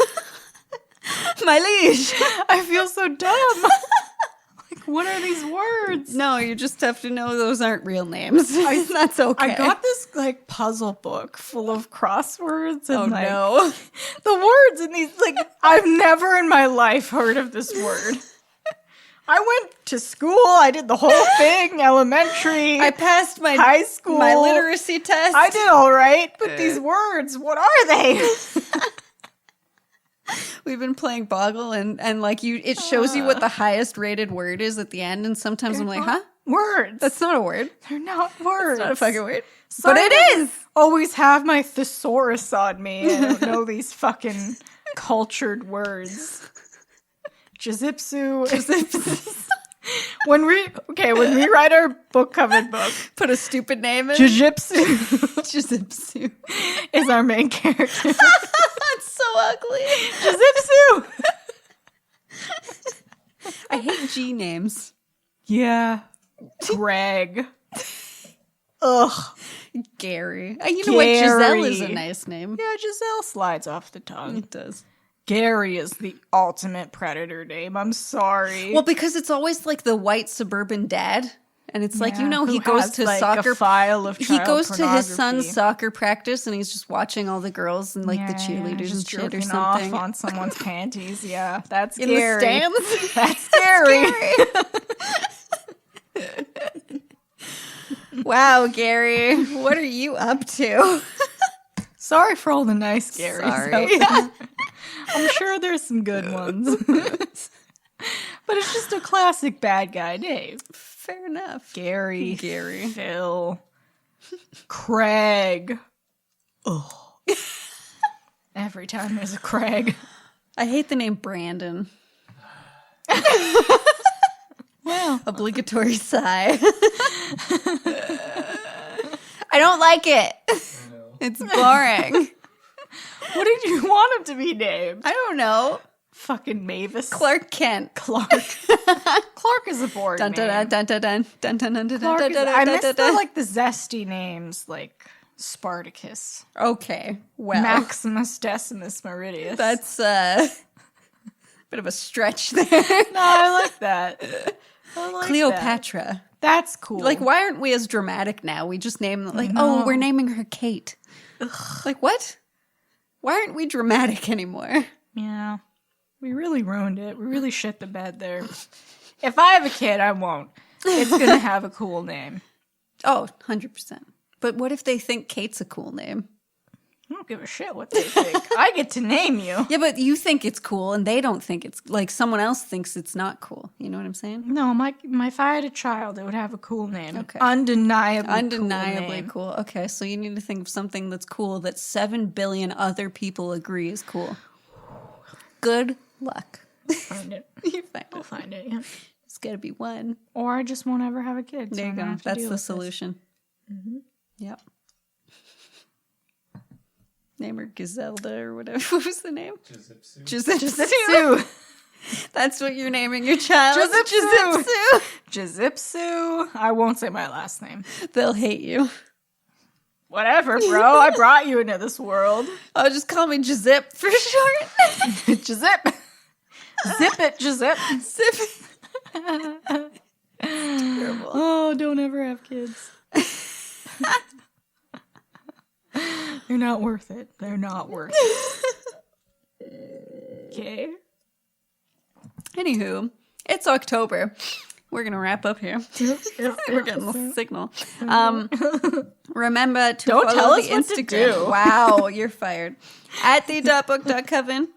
My liege. I feel so dumb. Like, what are these words? No, you just have to know those aren't real names. That's okay. I got this like puzzle book full of crosswords and Oh like no. the words in these, like, I've never in my life heard of this word. I went to school. I did the whole thing. Elementary. I passed my high school. my literacy test. I did all right, but these words, what are they? We've been playing Boggle, and like it shows you what the highest rated word is at the end, and sometimes I'm like, huh? Words. That's not a word. They're not words. It's not a fucking word. Sorry, But it is. Always have my thesaurus on me. I don't know these fucking cultured words. Jizipsu. When we write our book Coven book, Put a stupid name in. Jujitsu Jizipsu. is our main character. That's so ugly. Jizipsu. I hate G names. Yeah. Greg. Ugh. Gary. You know what? Giselle is a Gary. nice name. Yeah, Giselle slides off the tongue. It does. Gary is the ultimate predator name. I'm sorry. Well, because it's always like the white suburban dad. And it's like, Yeah, he who goes has, to like, soccer. a file of he child goes to his son's pornography. soccer practice and he's just watching all the girls and like the cheerleaders and just shit or jerking something. off on someone's panties. Yeah, that's In scary. the stands. That's scary. Wow, Gary. What are you up to? Sorry for all the nice Garys. Sorry. out there. I'm sure there's some good ones. But it's just a classic bad guy name. Fair enough. Gary. Gary. Phil. Craig. Oh. Every time there's a Craig. I hate the name Brandon. Well, Obligatory sigh. I don't like it. I know. It's boring. what did you want him to be named? I don't know. Fucking Mavis. Clark Kent. Clark. Clark is a boring Dun dun name. dun dun dun dun dun dun dun Clark dun is, dun I dun miss dun the, dun. like the zesty names like Spartacus, Okay, well, Maximus Decimus Meridius. that's bit of a stretch there. No, I like that. I like Cleopatra. that. That's cool. Like, why aren't we as dramatic now? We just name them like, No. oh, we're naming her Kate. Like, what? Why aren't we dramatic anymore? Yeah. We really ruined it. We really shit the bed there. If I have a kid, I won't. It's gonna have a cool name. Oh, 100%. But what if they think Kate's a cool name? I don't give a shit what they think. I get to name you. Yeah, but you think it's cool and they don't think it's like someone else thinks it's not cool. You know what I'm saying? No, my if I had a child, it would have a cool name. Okay. Undeniably Cool. Okay, so you need to think of something that's cool that 7 billion other people agree is cool. Good luck. Find it. You find I'll it. find it, yeah. It's got to be one. Or I just won't ever have a kid. There you go. That's the solution. Mm-hmm. Yep. Name her Giselda or whatever. What was the name? Jizipsu. Jizipsu. That's what you're naming your child. Jizipsu. Jizipsu. I won't say my last name. They'll hate you. Whatever, bro. I brought you into this world. Oh, just call me Jizip for short. Jizip. Zip it, Jizip. Zip. Terrible. Oh, don't ever have kids. They're not worth it. They're not worth it. Okay. Anywho, it's October. We're gonna wrap up here. We're getting the signal. Remember to Don't follow tell us the what to Instagram. do. Wow, you're fired. At the.book.coven.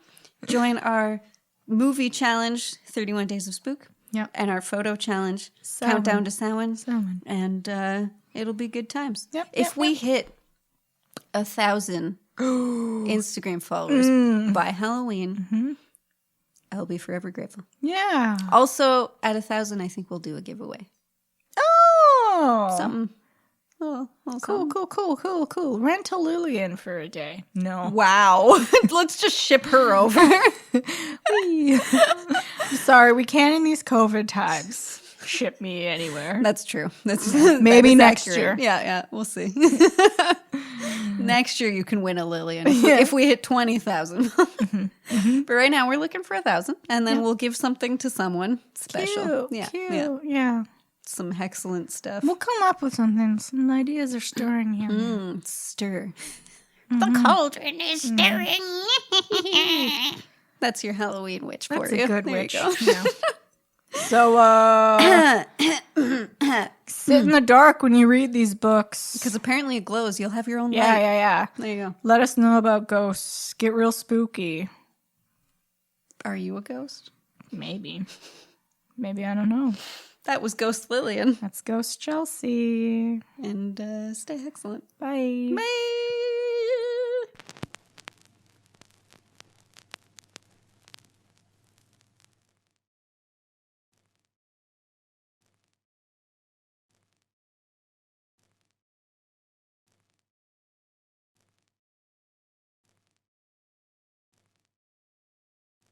Join our movie challenge, 31 Days of Spook. Yep. And our photo challenge, Samhain. Countdown to Samhain. Samhain. And it'll be good times. Yep, If yep, we hit 1,000 Instagram followers by Halloween, I'll be forever grateful. Yeah. Also, at 1,000, I think we'll do a giveaway. Oh. Something. Oh, Cool. Rent a Lillian for a day. No. Wow. Let's just ship her over. Sorry, we can't in these COVID times ship me anywhere. That's true. That's Maybe that is next accurate. year. Yeah, we'll see. Next year you can win a Lillian if we hit 20,000. But right now we're looking for 1,000, and then we'll give something to someone special. Cute. Yeah. Some excellent stuff. We'll come up with something. Some ideas are stirring here. Stir. The cauldron is stirring. That's your Halloween witch for That's you. a good There witch. You go. Yeah. So, sit in the dark when you read these books. Because apparently it glows. You'll have your own light. Yeah. There you go. Let us know about ghosts. Get real spooky. Are you a ghost? Maybe, I don't know. That was Ghost Lillian. That's Ghost Chelsea. And stay excellent. Bye. Bye.